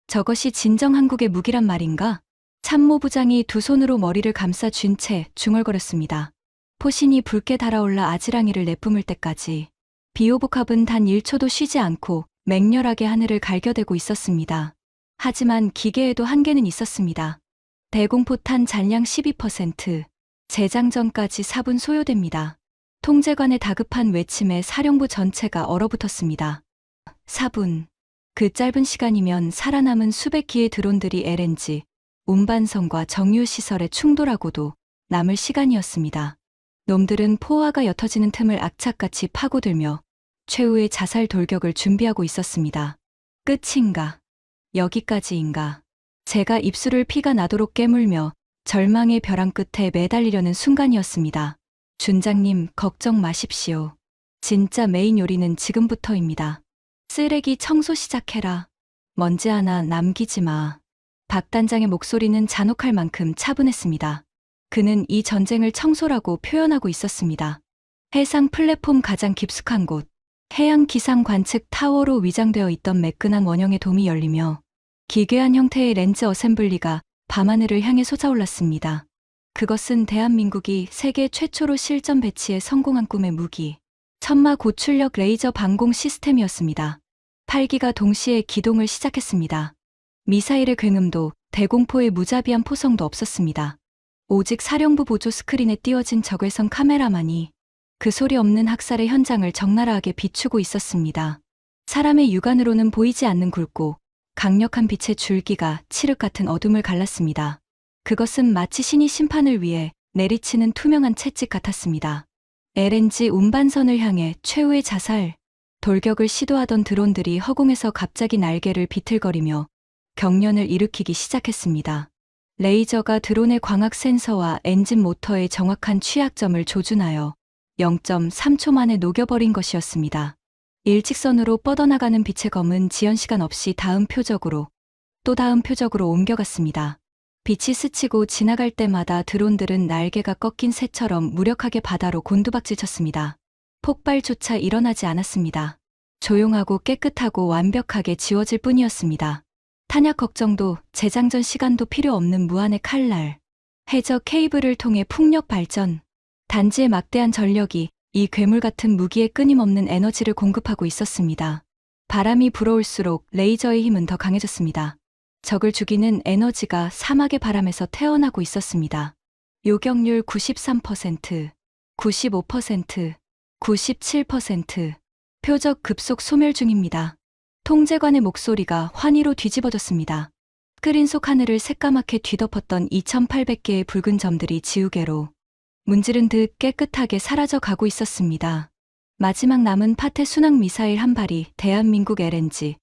저것이 진정 한국의 무기란 말인가? 참모부장이 두 손으로 머리를 감싸 쥔 채 중얼거렸습니다. 포신이 붉게 달아올라 아지랑이를 내뿜을 때까지 비호복합은 단 1초도 쉬지 않고 맹렬하게 하늘을 갈겨대고 있었습니다. 하지만 기계에도 한계는 있었습니다. 대공포탄 잔량 12%, 재장전까지 4분 소요됩니다. 통제관의 다급한 외침에 사령부 전체가 얼어붙었습니다. 4분. 그 짧은 시간이면 살아남은 수백 기의 드론들이 LNG, 운반선과 정유시설에 충돌하고도 남을 시간이었습니다. 놈들은 포화가 옅어지는 틈을 악착같이 파고들며 최후의 자살 돌격을 준비하고 있었습니다. 끝인가? 여기까지인가? 제가 입술을 피가 나도록 깨물며 절망의 벼랑 끝에 매달리려는 순간이었습니다. 준장님, 걱정 마십시오. 진짜 메인 요리는 지금부터입니다. 쓰레기 청소 시작해라. 먼지 하나 남기지 마. 박 단장의 목소리는 잔혹할 만큼 차분했습니다. 그는 이 전쟁을 청소라고 표현하고 있었습니다. 해상 플랫폼 가장 깊숙한 곳, 해양 기상 관측 타워로 위장되어 있던 매끈한 원형의 돔이 열리며 기괴한 형태의 렌즈 어셈블리가 밤하늘을 향해 솟아올랐습니다. 그것은 대한민국이 세계 최초로 실전 배치에 성공한 꿈의 무기, 천마 고출력 레이저 방공 시스템이었습니다. 8기가 동시에 기동을 시작했습니다. 미사일의 굉음도 대공포의 무자비한 포성도 없었습니다. 오직 사령부 보조 스크린에 띄워진 적외선 카메라만이 그 소리 없는 학살의 현장을 적나라하게 비추고 있었습니다. 사람의 육안으로는 보이지 않는 굵고 강력한 빛의 줄기가 칠흑 같은 어둠을 갈랐습니다. 그것은 마치 신이 심판을 위해 내리치는 투명한 채찍 같았습니다. LNG 운반선을 향해 최후의 자살, 돌격을 시도하던 드론들이 허공에서 갑자기 날개를 비틀거리며 경련을 일으키기 시작했습니다. 레이저가 드론의 광학 센서와 엔진 모터의 정확한 취약점을 조준하여 0.3초 만에 녹여버린 것이었습니다. 일직선으로 뻗어나가는 빛의 검은 지연시간 없이 다음 표적으로, 또 다음 표적으로 옮겨갔습니다. 빛이 스치고 지나갈 때마다 드론들은 날개가 꺾인 새처럼 무력하게 바다로 곤두박질 쳤습니다. 폭발조차 일어나지 않았습니다. 조용하고 깨끗하고 완벽하게 지워질 뿐이었습니다. 탄약 걱정도 재장전 시간도 필요 없는 무한의 칼날. 해저 케이블을 통해 풍력 발전. 단지의 막대한 전력이 이 괴물 같은 무기에 끊임없는 에너지를 공급하고 있었습니다. 바람이 불어올수록 레이저의 힘은 더 강해졌습니다. 적을 죽이는 에너지가 사막의 바람에서 태어나고 있었습니다. 요격률 93%, 95%, 97%. 표적 급속 소멸 중입니다. 통제관의 목소리가 환희로 뒤집어졌습니다. 스크린 속 하늘을 새까맣게 뒤덮었던 2800개의 붉은 점들이 지우개로 문지른 듯 깨끗하게 사라져 가고 있었습니다. 마지막 남은 파테 순항 미사일 한 발이 대한민국 LNG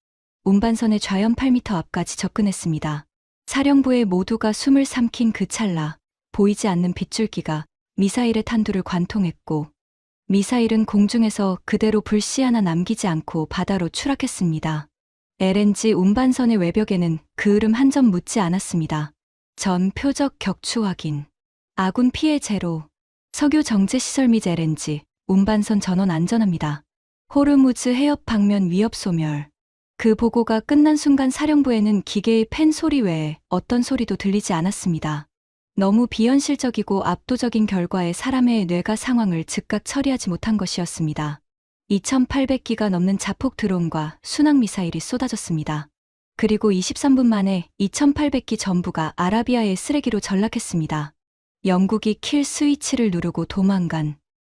운반선의 좌연 8m 앞까지 접근했습니다. 사령부의 모두가 숨을 삼킨 그 찰나 보이지 않는 빗줄기가 미사일의 탄두를 관통했고 미사일은 공중에서 그대로 불씨 하나 남기지 않고 바다로 추락했습니다. LNG 운반선의 외벽에는 그 흐름 한 점 묻지 않았습니다. 전 표적 격추 확인. 아군 피해 제로. 석유 정제 시설 및 LNG 운반선 전원 안전합니다. 호르무즈 해협 방면 위협 소멸. 그 보고가 끝난 순간 사령부에는 기계의 팬 소리 외에 어떤 소리도 들리지 않았습니다. 너무 비현실적이고 압도적인 결과에 사람의 뇌가 상황을 즉각 처리하지 못한 것이었습니다. 2800기가 넘는 자폭 드론과 순항 미사일이 쏟아졌습니다. 그리고 23분 만에 2800기 전부가 아라비아의 쓰레기로 전락했습니다. 영국이 킬 스위치를 누르고 도망간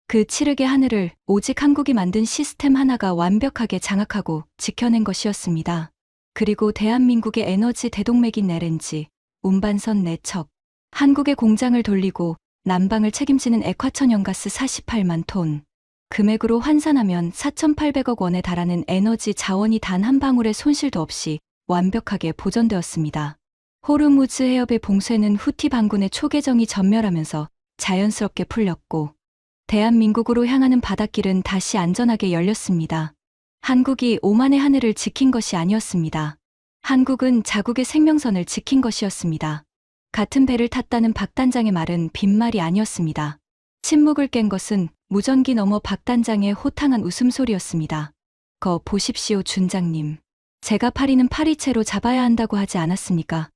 그 칠흑의 하늘을 오직 한국이 만든 시스템 하나가 완벽하게 장악하고 지켜낸 것이었습니다. 그리고 대한민국의 에너지 대동맥인 LNG 운반선 4척, 한국의 공장을 돌리고 난방을 책임지는 액화천연가스 48만 톤, 금액으로 환산하면 4,800억 원에 달하는 에너지 자원이 단 한 방울의 손실도 없이 완벽하게 보존되었습니다. 호르무즈 해협의 봉쇄는 후티 반군의 초계정이 전멸하면서 자연스럽게 풀렸고 대한민국으로 향하는 바닷길은 다시 안전하게 열렸습니다. 한국이 오만의 하늘을 지킨 것이 아니었습니다. 한국은 자국의 생명선을 지킨 것이었습니다. 같은 배를 탔다는 박 단장의 말은 빈말이 아니었습니다. 침묵을 깬 것은 무전기 너머 박 단장의 호탕한 웃음소리였습니다. 거 보십시오 준장님. 제가 파리는 파리채로 잡아야 한다고 하지 않았습니까?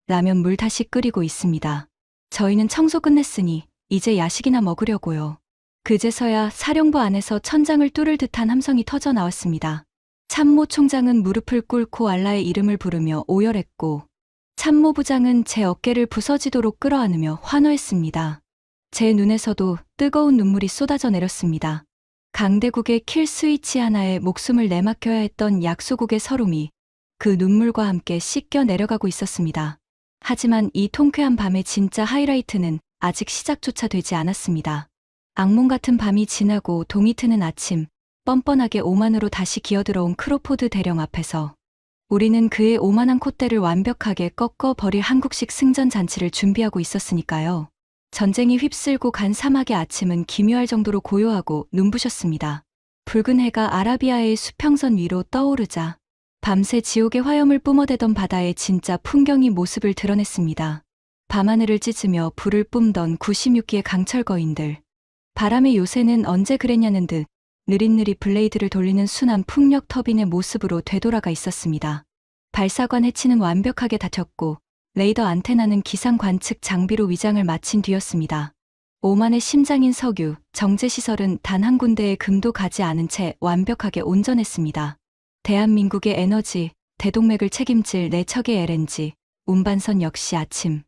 라면 물 다시 끓이고 있습니다. 저희는 청소 끝냈으니 이제 야식이나 먹으려고요. 그제서야 사령부 안에서 천장을 뚫을 듯한 함성이 터져 나왔습니다. 참모 총장은 무릎을 꿇고 알라의 이름을 부르며 오열했고 참모부장은 제 어깨를 부서지도록 끌어안으며 환호했습니다. 제 눈에서도 뜨거운 눈물이 쏟아져 내렸습니다. 강대국의 킬 스위치 하나에 목숨을 내맡겨야 했던 약소국의 서름이 그 눈물과 함께 씻겨 내려가고 있었습니다. 하지만 이 통쾌한 밤의 진짜 하이라이트는 아직 시작조차 되지 않았습니다. 악몽 같은 밤이 지나고 동이 트는 아침, 뻔뻔하게 오만으로 다시 기어들어온 크로포드 대령 앞에서 우리는 그의 오만한 콧대를 완벽하게 꺾어 버릴 한국식 승전 잔치를 준비하고 있었으니까요. 전쟁이 휩쓸고 간 사막의 아침은 기묘할 정도로 고요하고 눈부셨습니다. 붉은 해가 아라비아의 수평선 위로 떠오르자 밤새 지옥의 화염을 뿜어대던 바다의 진짜 풍경이 모습을 드러냈습니다. 밤하늘을 찢으며 불을 뿜던 96기의 강철 거인들. 바람의 요새는 언제 그랬냐는 듯 느릿느릿 블레이드를 돌리는 순한 풍력 터빈의 모습으로 되돌아가 있었습니다. 발사관 해치는 완벽하게 닫혔고 레이더 안테나는 기상 관측 장비로 위장을 마친 뒤였습니다. 오만의 심장인 석유, 정제시설은 단 한 군데의 금도 가지 않은 채 완벽하게 온전했습니다. 대한민국의 에너지, 대동맥을 책임질 4척의 LNG, 운반선 역시 아침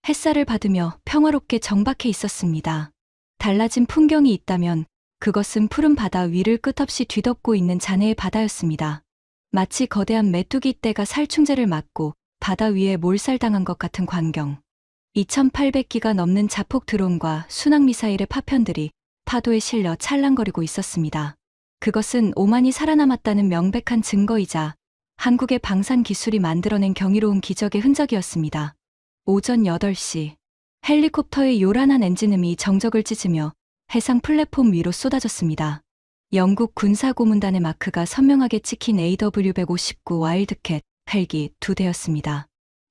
햇살을 받으며 평화롭게 정박해 있었습니다. 달라진 풍경이 있다면 그것은 푸른 바다 위를 끝없이 뒤덮고 있는 잔해의 바다였습니다. 마치 거대한 메뚜기 떼가 살충제를 맞고 바다 위에 몰살당한 것 같은 광경. 2800기가 넘는 자폭 드론과 순항미사일의 파편들이 파도에 실려 찰랑거리고 있었습니다. 그것은 오만이 살아남았다는 명백한 증거이자 한국의 방산 기술이 만들어낸 경이로운 기적의 흔적이었습니다. 오전 8시 헬리콥터의 요란한 엔진음이 정적을 찢으며 해상 플랫폼 위로 쏟아졌습니다. 영국 군사고문단의 마크가 선명하게 찍힌 AW159 와일드캣 헬기 2대였습니다.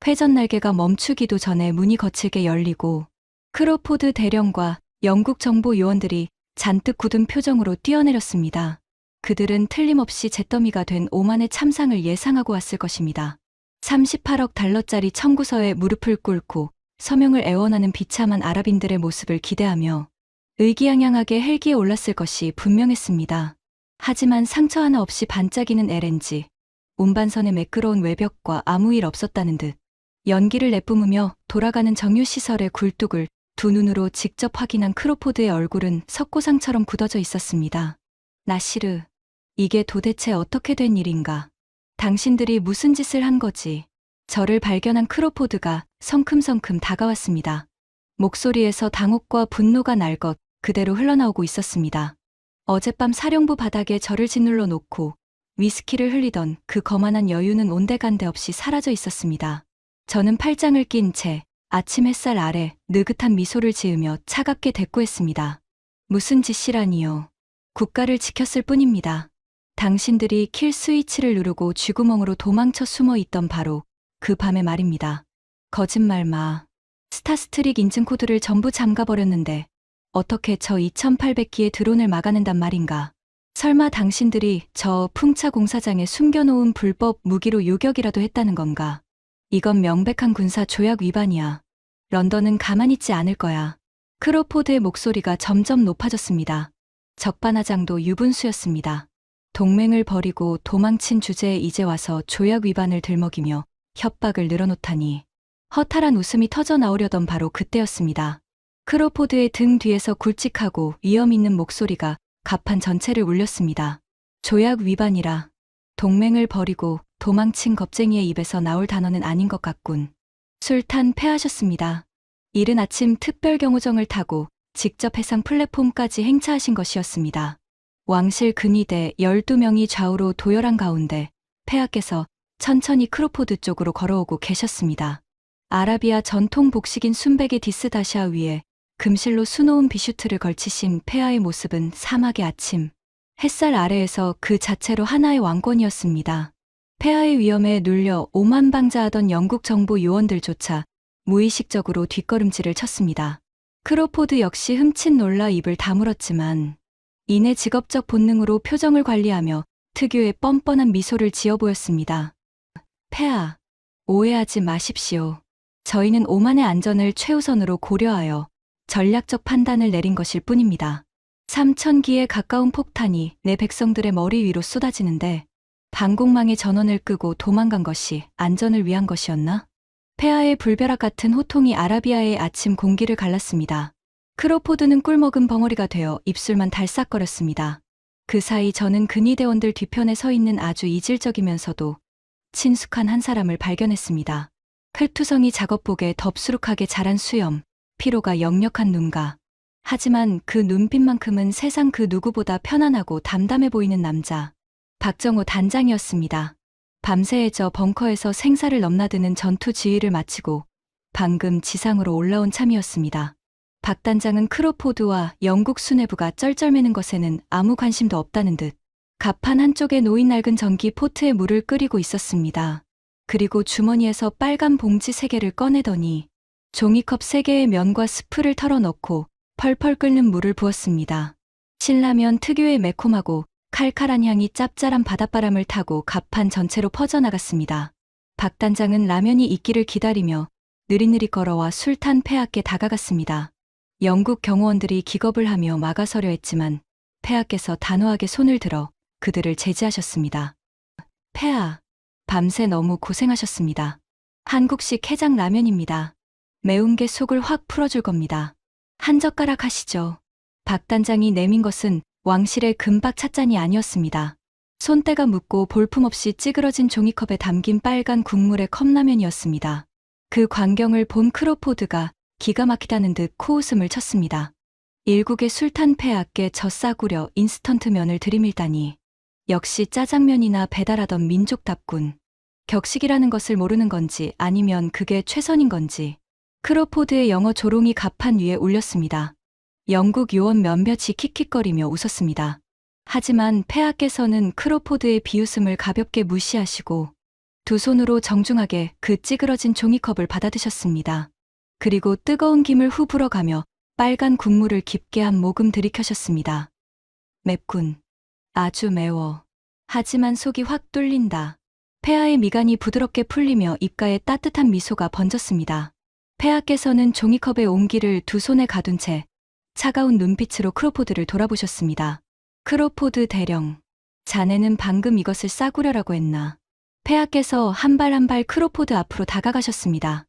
회전 날개가 멈추기도 전에 문이 거칠게 열리고 크로포드 대령과 영국 정보 요원들이 잔뜩 굳은 표정으로 뛰어내렸습니다. 그들은 틀림없이 잿더미가 된 오만의 참상을 예상하고 왔을 것입니다. 38억 달러짜리 청구서에 무릎을 꿇고 서명을 애원하는 비참한 아랍인들의 모습을 기대하며 의기양양하게 헬기에 올랐을 것이 분명했습니다. 하지만 상처 하나 없이 반짝이는 LNG, 운반선의 매끄러운 외벽과 아무 일 없었다는 듯 연기를 내뿜으며 돌아가는 정유시설의 굴뚝을 두 눈으로 직접 확인한 크로포드의 얼굴은 석고상처럼 굳어져 있었습니다. 나시르, 이게 도대체 어떻게 된 일인가? 당신들이 무슨 짓을 한 거지? 저를 발견한 크로포드가 성큼성큼 다가왔습니다. 목소리에서 당혹과 분노가 날 것 그대로 흘러나오고 있었습니다. 어젯밤 사령부 바닥에 저를 짓눌러 놓고 위스키를 흘리던 그 거만한 여유는 온데간데 없이 사라져 있었습니다. 저는 팔짱을 낀 채 아침 햇살 아래 느긋한 미소를 지으며 차갑게 대꾸했습니다. 무슨 짓이라니요. 국가를 지켰을 뿐입니다. 당신들이 킬 스위치를 누르고 쥐구멍으로 도망쳐 숨어 있던 바로 그 밤의 말입니다. 거짓말 마. 스타스트릭 인증 코드를 전부 잠가버렸는데 어떻게 저 2800기의 드론을 막아낸단 말인가. 설마 당신들이 저 풍차 공사장에 숨겨놓은 불법 무기로 요격이라도 했다는 건가. 이건 명백한 군사 조약 위반이야. 런던은 가만히 있지 않을 거야. 크로포드의 목소리가 점점 높아졌습니다. 적반하장도 유분수였습니다. 동맹을 버리고 도망친 주제에 이제 와서 조약 위반을 들먹이며 협박을 늘어놓다니. 허탈한 웃음이 터져 나오려던 바로 그때였습니다. 크로포드의 등 뒤에서 굵직하고 위험 있는 목소리가 갑판 전체를 울렸습니다. 조약 위반이라. 동맹을 버리고 도망친 겁쟁이의 입에서 나올 단어는 아닌 것 같군. 술탄 패하셨습니다. 이른 아침 특별 경호정을 타고 직접 해상 플랫폼까지 행차하신 것이었습니다. 왕실 근위대 12명이 좌우로 도열한 가운데 폐하께서 천천히 크로포드 쪽으로 걸어오고 계셨습니다. 아라비아 전통 복식인 순백의 디스다샤 위에 금실로 수놓은 비슈트를 걸치신 폐하의 모습은 사막의 아침, 햇살 아래에서 그 자체로 하나의 왕권이었습니다. 폐하의 위험에 눌려 오만방자하던 영국 정보 요원들조차 무의식적으로 뒷걸음질을 쳤습니다. 크로포드 역시 흠칫 놀라 입을 다물었지만 이내 직업적 본능으로 표정을 관리하며 특유의 뻔뻔한 미소를 지어 보였습니다. 폐하, 오해하지 마십시오. 저희는 오만의 안전을 최우선으로 고려하여 전략적 판단을 내린 것일 뿐입니다. 3000기에 가까운 폭탄이 내 백성들의 머리 위로 쏟아지는데 방공망의 전원을 끄고 도망간 것이 안전을 위한 것이었나? 폐하의 불벼락 같은 호통이 아라비아의 아침 공기를 갈랐습니다. 크로포드는 꿀먹은 벙어리가 되어 입술만 달싹거렸습니다. 그 사이 저는 근위대원들 뒤편에 서 있는 아주 이질적이면서도 친숙한 한 사람을 발견했습니다. 클투성이 작업복에 덥수룩하게 자란 수염, 피로가 역력한 눈가. 하지만 그 눈빛만큼은 세상 그 누구보다 편안하고 담담해 보이는 남자. 박정호 단장이었습니다. 밤새 저 벙커에서 생사를 넘나드는 전투 지휘를 마치고 방금 지상으로 올라온 참이었습니다. 박 단장은 크로포드와 영국 수뇌부가 쩔쩔매는 것에는 아무 관심도 없다는 듯 갑판 한쪽에 놓인 낡은 전기 포트에 물을 끓이고 있었습니다. 그리고 주머니에서 빨간 봉지 3개를 꺼내더니 종이컵 3개의 면과 스프를 털어넣고 펄펄 끓는 물을 부었습니다. 신라면 특유의 매콤하고 칼칼한 향이 짭짤한 바닷바람을 타고 갑판 전체로 퍼져나갔습니다. 박 단장은 라면이 익기를 기다리며 느릿느릿 걸어와 술탄 폐하께 다가갔습니다. 영국 경호원들이 기겁을 하며 막아서려 했지만 폐하께서 단호하게 손을 들어 그들을 제지하셨습니다. 폐하, 밤새 너무 고생하셨습니다. 한국식 해장 라면입니다. 매운 게 속을 확 풀어줄 겁니다. 한 젓가락 하시죠. 박 단장이 내민 것은 왕실의 금박 찻잔이 아니었습니다. 손때가 묻고 볼품없이 찌그러진 종이컵에 담긴 빨간 국물의 컵라면이었습니다. 그 광경을 본 크로포드가 기가 막히다는 듯 코웃음을 쳤습니다. 일국의 술탄 폐하께 젖싸구려 인스턴트 면을 들이밀다니. 역시 짜장면이나 배달하던 민족답군. 격식이라는 것을 모르는 건지 아니면 그게 최선인 건지. 크로포드의 영어 조롱이 갑판 위에 울렸습니다. 영국 요원 몇몇이 킥킥거리며 웃었습니다. 하지만 폐하께서는 크로포드의 비웃음을 가볍게 무시하시고 두 손으로 정중하게 그 찌그러진 종이컵을 받아드셨습니다. 그리고 뜨거운 김을 후 불어가며 빨간 국물을 깊게 한 모금 들이켜셨습니다. 맵군. 아주 매워. 하지만 속이 확 뚫린다. 폐하의 미간이 부드럽게 풀리며 입가에 따뜻한 미소가 번졌습니다. 폐하께서는 종이컵에 온기를 두 손에 가둔 채 차가운 눈빛으로 크로포드를 돌아보셨습니다. 크로포드 대령, 자네는 방금 이것을 싸구려라고 했나? 폐하께서 한 발 한 발 크로포드 앞으로 다가가셨습니다.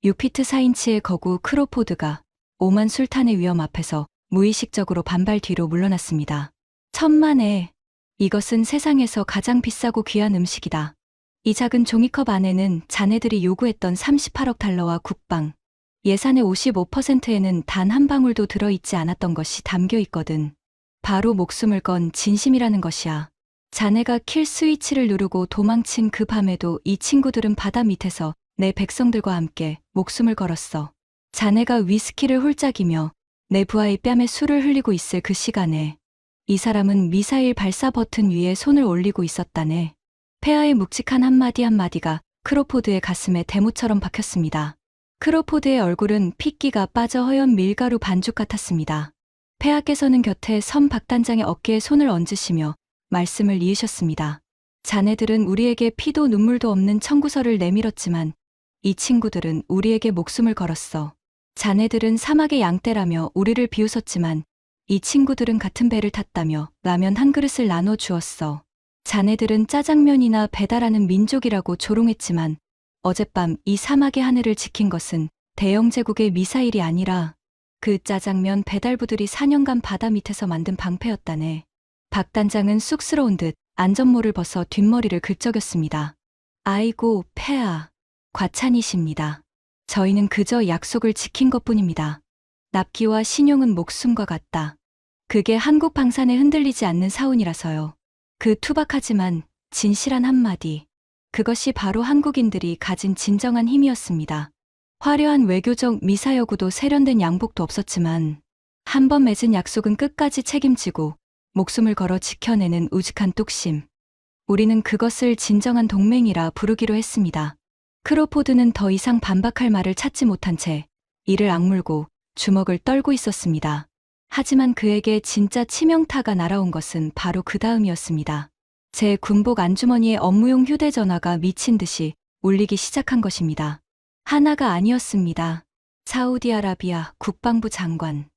6피트 4인치의 거구 크로포드가 오만 술탄의 위험 앞에서 무의식적으로 반발 뒤로 물러났습니다. 천만에, 이것은 세상에서 가장 비싸고 귀한 음식이다. 이 작은 종이컵 안에는 자네들이 요구했던 38억 달러와 국방, 예산의 55%에는 단 한 방울도 들어있지 않았던 것이 담겨 있거든. 바로 목숨을 건 진심이라는 것이야. 자네가 킬 스위치를 누르고 도망친 그 밤에도 이 친구들은 바다 밑에서 내 백성들과 함께 목숨을 걸었어. 자네가 위스키를 홀짝이며 내 부하의 뺨에 술을 흘리고 있을 그 시간에 이 사람은 미사일 발사 버튼 위에 손을 올리고 있었다네. 폐하의 묵직한 한마디 한마디가 크로포드의 가슴에 대모처럼 박혔습니다. 크로포드의 얼굴은 핏기가 빠져 허연 밀가루 반죽 같았습니다. 폐하께서는 곁에 선 박단장의 어깨에 손을 얹으시며 말씀을 이으셨습니다. 자네들은 우리에게 피도 눈물도 없는 청구서를 내밀었지만 이 친구들은 우리에게 목숨을 걸었어. 자네들은 사막의 양떼라며 우리를 비웃었지만 이 친구들은 같은 배를 탔다며 라면 한 그릇을 나눠 주었어. 자네들은 짜장면이나 배달하는 민족이라고 조롱했지만 어젯밤 이 사막의 하늘을 지킨 것은 대영 제국의 미사일이 아니라 그 짜장면 배달부들이 4년간 바다 밑에서 만든 방패였다네. 박 단장은 쑥스러운 듯 안전모를 벗어 뒷머리를 긁적였습니다. 아이고, 폐하. 과찬이십니다. 저희는 그저 약속을 지킨 것뿐입니다. 납기와 신용은 목숨과 같다. 그게 한국 방산에 흔들리지 않는 사운이라서요. 그 투박하지만 진실한 한마디. 그것이 바로 한국인들이 가진 진정한 힘이었습니다. 화려한 외교적 미사여구도 세련된 양복도 없었지만 한 번 맺은 약속은 끝까지 책임지고 목숨을 걸어 지켜내는 우직한 뚝심. 우리는 그것을 진정한 동맹이라 부르기로 했습니다. 크로포드는 더 이상 반박할 말을 찾지 못한 채 이를 악물고 주먹을 떨고 있었습니다. 하지만 그에게 진짜 치명타가 날아온 것은 바로 그 다음이었습니다. 제 군복 안주머니에 업무용 휴대전화가 미친 듯이 울리기 시작한 것입니다. 하나가 아니었습니다. 사우디아라비아 국방부 장관,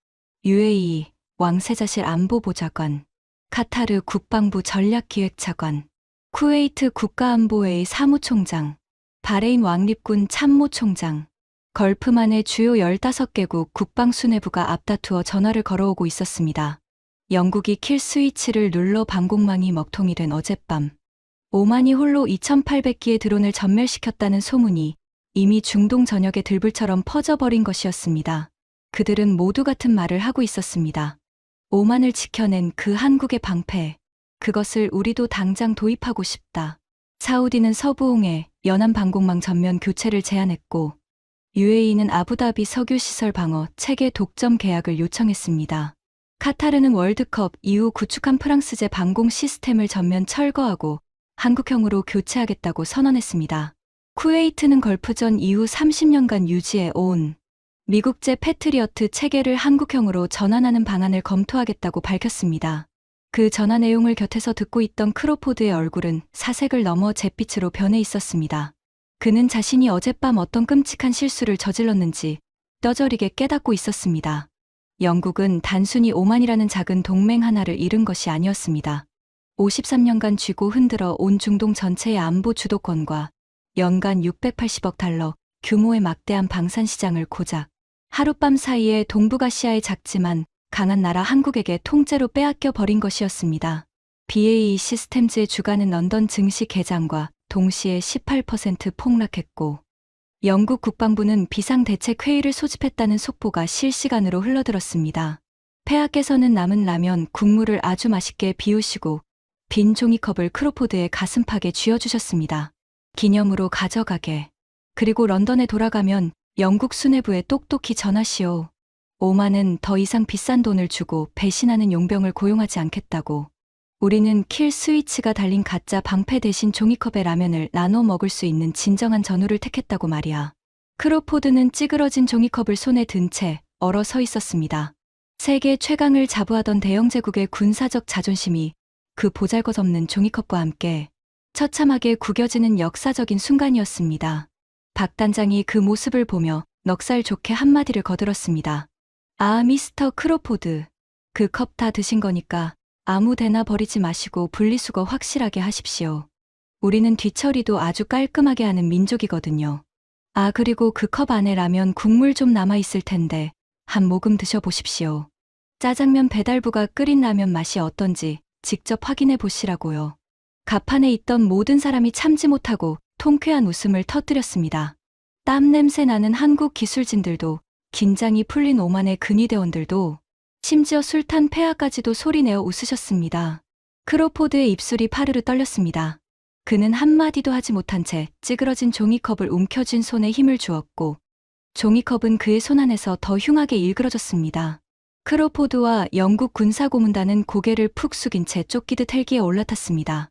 UAE 왕세자실 안보보좌관, 카타르 국방부 전략기획차관, 쿠웨이트 국가안보회의 사무총장, 바레인 왕립군 참모총장, 걸프만의 주요 15개국 국방수뇌부가 앞다투어 전화를 걸어오고 있었습니다. 영국이 킬 스위치를 눌러 방공망이 먹통이 된 어젯밤, 오만이 홀로 2800기의 드론을 전멸시켰다는 소문이 이미 중동 전역에 들불처럼 퍼져버린 것이었습니다. 그들은 모두 같은 말을 하고 있었습니다. 오만을 지켜낸 그 한국의 방패, 그것을 우리도 당장 도입하고 싶다. 사우디는 서부홍해 연안 방공망 전면 교체를 제안했고 UAE는 아부다비 석유시설 방어 체계 독점 계약을 요청했습니다. 카타르는 월드컵 이후 구축한 프랑스제 방공 시스템을 전면 철거하고 한국형으로 교체하겠다고 선언했습니다. 쿠웨이트는 걸프전 이후 30년간 유지해 온 미국제 패트리어트 체계를 한국형으로 전환하는 방안을 검토하겠다고 밝혔습니다. 그 전화 내용을 곁에서 듣고 있던 크로포드의 얼굴은 사색을 넘어 잿빛으로 변해 있었습니다. 그는 자신이 어젯밤 어떤 끔찍한 실수를 저질렀는지 떠저리게 깨닫고 있었습니다. 영국은 단순히 오만이라는 작은 동맹 하나를 잃은 것이 아니었습니다. 53년간 쥐고 흔들어 온 중동 전체의 안보 주도권과 연간 680억 달러 규모의 막대한 방산 시장을 고작 하룻밤 사이에 동북아시아의 작지만 강한 나라 한국에게 통째로 빼앗겨 버린 것이었습니다. BAE 시스템즈의 주가는 런던 증시 개장과 동시에 18% 폭락했고 영국 국방부는 비상대책회의를 소집했다는 속보가 실시간으로 흘러들었습니다. 폐하께서는 남은 라면, 국물을 아주 맛있게 비우시고 빈 종이컵을 크로포드의 가슴팍에 쥐어주셨습니다. 기념으로 가져가게. 그리고 런던에 돌아가면 영국 수뇌부에 똑똑히 전하시오. 오만은 더 이상 비싼 돈을 주고 배신하는 용병을 고용하지 않겠다고. 우리는 킬 스위치가 달린 가짜 방패 대신 종이컵에 라면을 나눠 먹을 수 있는 진정한 전우를 택했다고 말이야. 크로포드는 찌그러진 종이컵을 손에 든 채 얼어 서 있었습니다. 세계 최강을 자부하던 대영제국의 군사적 자존심이 그 보잘것없는 종이컵과 함께 처참하게 구겨지는 역사적인 순간이었습니다. 박 단장이 그 모습을 보며 넉살 좋게 한마디를 거들었습니다. 아, 미스터 크로포드. 그 컵 다 드신 거니까 아무 데나 버리지 마시고 분리수거 확실하게 하십시오. 우리는 뒤처리도 아주 깔끔하게 하는 민족이거든요. 아, 그리고 그 컵 안에 라면 국물 좀 남아있을 텐데 한 모금 드셔보십시오. 짜장면 배달부가 끓인 라면 맛이 어떤지 직접 확인해 보시라고요. 갑판에 있던 모든 사람이 참지 못하고 통쾌한 웃음을 터뜨렸습니다. 땀 냄새 나는 한국 기술진들도, 긴장이 풀린 오만의 근위대원들도, 심지어 술탄 폐하까지도 소리내어 웃으셨습니다. 크로포드의 입술이 파르르 떨렸습니다. 그는 한마디도 하지 못한 채 찌그러진 종이컵을 움켜쥔 손에 힘을 주었고, 종이컵은 그의 손 안에서 더 흉하게 일그러졌습니다. 크로포드와 영국 군사고문단은 고개를 푹 숙인 채 쫓기듯 헬기에 올라탔습니다.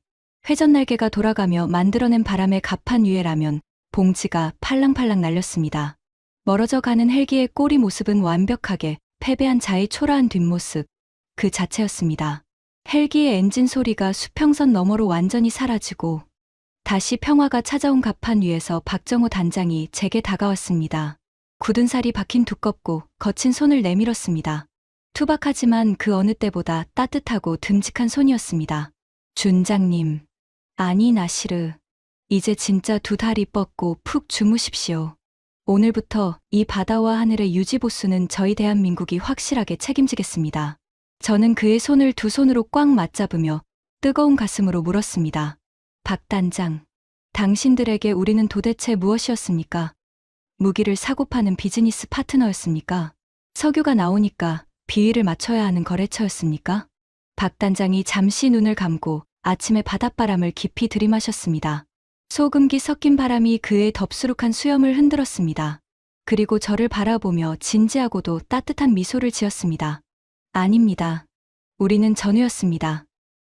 회전날개가 돌아가며 만들어낸 바람의 갑판 위에 라면, 봉지가 팔랑팔랑 날렸습니다. 멀어져 가는 헬기의 꼬리 모습은 완벽하게 패배한 자의 초라한 뒷모습, 그 자체였습니다. 헬기의 엔진 소리가 수평선 너머로 완전히 사라지고 다시 평화가 찾아온 갑판 위에서 박정호 단장이 제게 다가왔습니다. 굳은 살이 박힌 두껍고 거친 손을 내밀었습니다. 투박하지만 그 어느 때보다 따뜻하고 듬직한 손이었습니다. 준장님. 아니 나시르. 이제 진짜 두 다리 뻗고 푹 주무십시오. 오늘부터 이 바다와 하늘의 유지보수는 저희 대한민국이 확실하게 책임지겠습니다. 저는 그의 손을 두 손으로 꽉 맞잡으며 뜨거운 가슴으로 물었습니다. 박 단장, 당신들에게 우리는 도대체 무엇이었습니까? 무기를 사고 파는 비즈니스 파트너였습니까? 석유가 나오니까 비위를 맞춰야 하는 거래처였습니까? 박 단장이 잠시 눈을 감고 아침의 바닷바람을 깊이 들이마셨습니다. 소금기 섞인 바람이 그의 덥수룩한 수염을 흔들었습니다. 그리고 저를 바라보며 진지하고도 따뜻한 미소를 지었습니다. 아닙니다. 우리는 전우였습니다.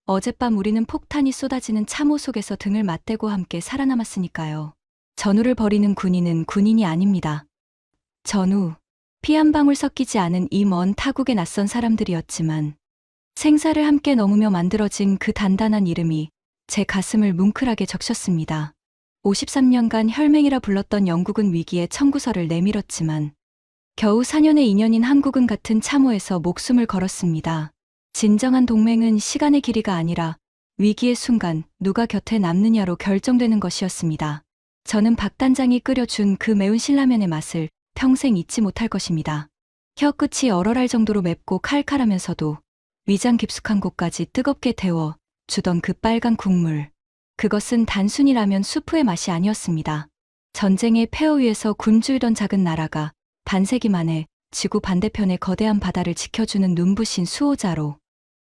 어젯밤 우리는 폭탄이 쏟아지는 참호 속에서 등을 맞대고 함께 살아남았으니까요. 전우를 버리는 군인은 군인이 아닙니다. 전우, 피 한 방울 섞이지 않은 이 먼 타국에 낯선 사람들이었지만 생사를 함께 넘으며 만들어진 그 단단한 이름이 제 가슴을 뭉클하게 적셨습니다. 53년간 혈맹이라 불렀던 영국은 위기에 청구서를 내밀었지만 겨우 4년의 인연인 한국은 같은 참호에서 목숨을 걸었습니다. 진정한 동맹은 시간의 길이가 아니라 위기의 순간 누가 곁에 남느냐로 결정되는 것이었습니다. 저는 박 단장이 끓여준 그 매운 신라면의 맛을 평생 잊지 못할 것입니다. 혀끝이 얼얼할 정도로 맵고 칼칼하면서도 위장 깊숙한 곳까지 뜨겁게 데워 주던 그 빨간 국물. 그것은 단순히 라면 수프의 맛이 아니었습니다. 전쟁의 폐허 위에서 굶주리던 작은 나라가 반세기 만에 지구 반대편의 거대한 바다를 지켜주는 눈부신 수호자로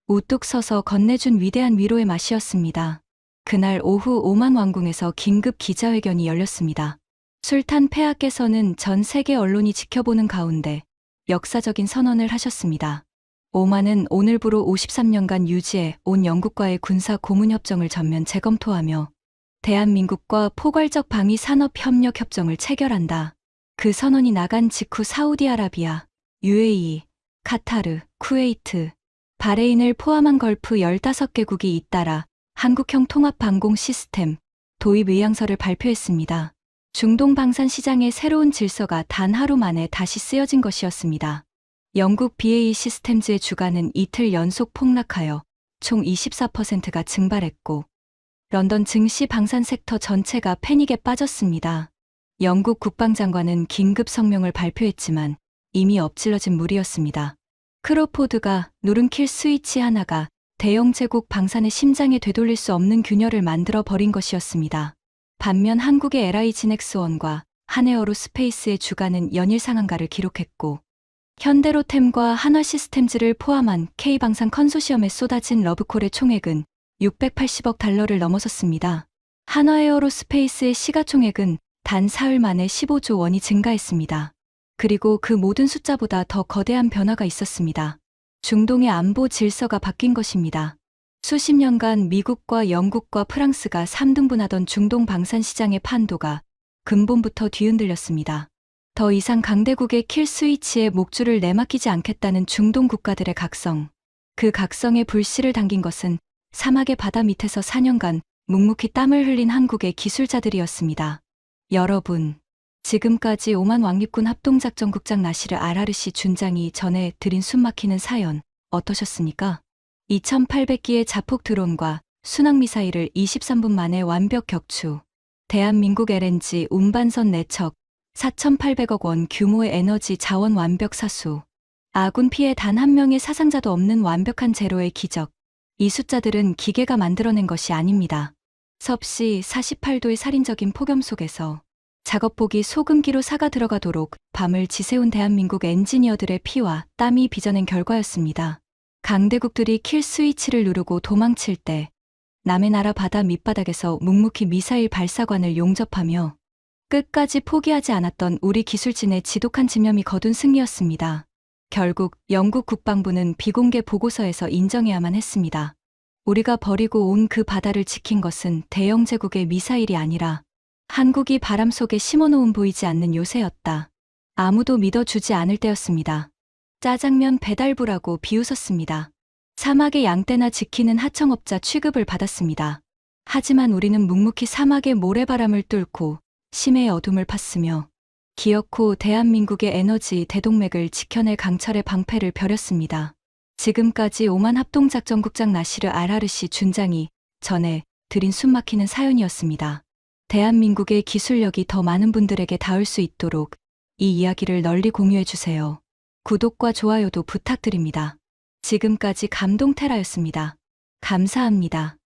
우뚝 서서 건네준 위대한 위로의 맛이었습니다. 그날 오후 오만 왕궁에서 긴급 기자회견이 열렸습니다. 술탄 폐하께서는 전 세계 언론이 지켜보는 가운데 역사적인 선언을 하셨습니다. 오만은 오늘부로 53년간 유지해 온 영국과의 군사 고문 협정을 전면 재검토하며 대한민국과 포괄적 방위 산업 협력 협정을 체결한다. 그 선언이 나간 직후 사우디아라비아, UAE, 카타르, 쿠웨이트, 바레인을 포함한 걸프 15개국이 잇따라 한국형 통합방공 시스템 도입 의향서를 발표했습니다. 중동 방산 시장의 새로운 질서가 단 하루 만에 다시 쓰여진 것이었습니다. 영국 BAE 시스템즈의 주가는 이틀 연속 폭락하여 총 24%가 증발했고 런던 증시 방산 섹터 전체가 패닉에 빠졌습니다. 영국 국방장관은 긴급 성명을 발표했지만 이미 엎질러진 물이었습니다. 크로포드가 누른 킬 스위치 하나가 대영 제국 방산의 심장에 되돌릴 수 없는 균열을 만들어 버린 것이었습니다. 반면 한국의 LI 지넥스원과 한에어로스페이스의 주가는 연일 상한가를 기록했고 현대로템과 한화시스템즈를 포함한 K방산 컨소시엄에 쏟아진 러브콜의 총액은 680억 달러를 넘어섰습니다. 한화에어로스페이스의 시가총액은 단 사흘 만에 15조 원이 증가했습니다. 그리고 그 모든 숫자보다 더 거대한 변화가 있었습니다. 중동의 안보 질서가 바뀐 것입니다. 수십 년간 미국과 영국과 프랑스가 3등분하던 중동 방산 시장의 판도가 근본부터 뒤흔들렸습니다. 더 이상 강대국의 킬 스위치에 목줄을 내맡기지 않겠다는 중동 국가들의 각성. 그 각성에 불씨를 당긴 것은 사막의 바다 밑에서 4년간 묵묵히 땀을 흘린 한국의 기술자들이었습니다. 여러분, 지금까지 오만 왕립군 합동작전국장 나시르 알하르시 준장이 전해 드린 숨막히는 사연 어떠셨습니까? 2800기의 자폭 드론과 순항미사일을 23분 만에 완벽 격추, 대한민국 LNG 운반선 4척, 4,800억 원 규모의 에너지 자원 완벽 사수, 아군 피해 단 한 명의 사상자도 없는 완벽한 제로의 기적. 이 숫자들은 기계가 만들어낸 것이 아닙니다. 섭씨 48도의 살인적인 폭염 속에서 작업복이 소금기로 사가 들어가도록 밤을 지새운 대한민국 엔지니어들의 피와 땀이 빚어낸 결과였습니다. 강대국들이 킬 스위치를 누르고 도망칠 때 남의 나라 바다 밑바닥에서 묵묵히 미사일 발사관을 용접하며 끝까지 포기하지 않았던 우리 기술진의 지독한 집념이 거둔 승리였습니다. 결국 영국 국방부는 비공개 보고서에서 인정해야만 했습니다. 우리가 버리고 온 그 바다를 지킨 것은 대영 제국의 미사일이 아니라 한국이 바람 속에 심어놓은 보이지 않는 요새였다. 아무도 믿어주지 않을 때였습니다. 짜장면 배달부라고 비웃었습니다. 사막의 양떼나 지키는 하청업자 취급을 받았습니다. 하지만 우리는 묵묵히 사막의 모래바람을 뚫고 심해의 어둠을 팠으며 기어코 대한민국의 에너지 대동맥을 지켜낼 강철의 방패를 벼렸습니다. 지금까지 오만 합동작전국장 나시르 알하르시 준장이 전해 드린 숨막히는 사연이었습니다. 대한민국의 기술력이 더 많은 분들에게 닿을 수 있도록 이 이야기를 널리 공유해주세요. 구독과 좋아요도 부탁드립니다. 지금까지 감동테라였습니다. 감사합니다.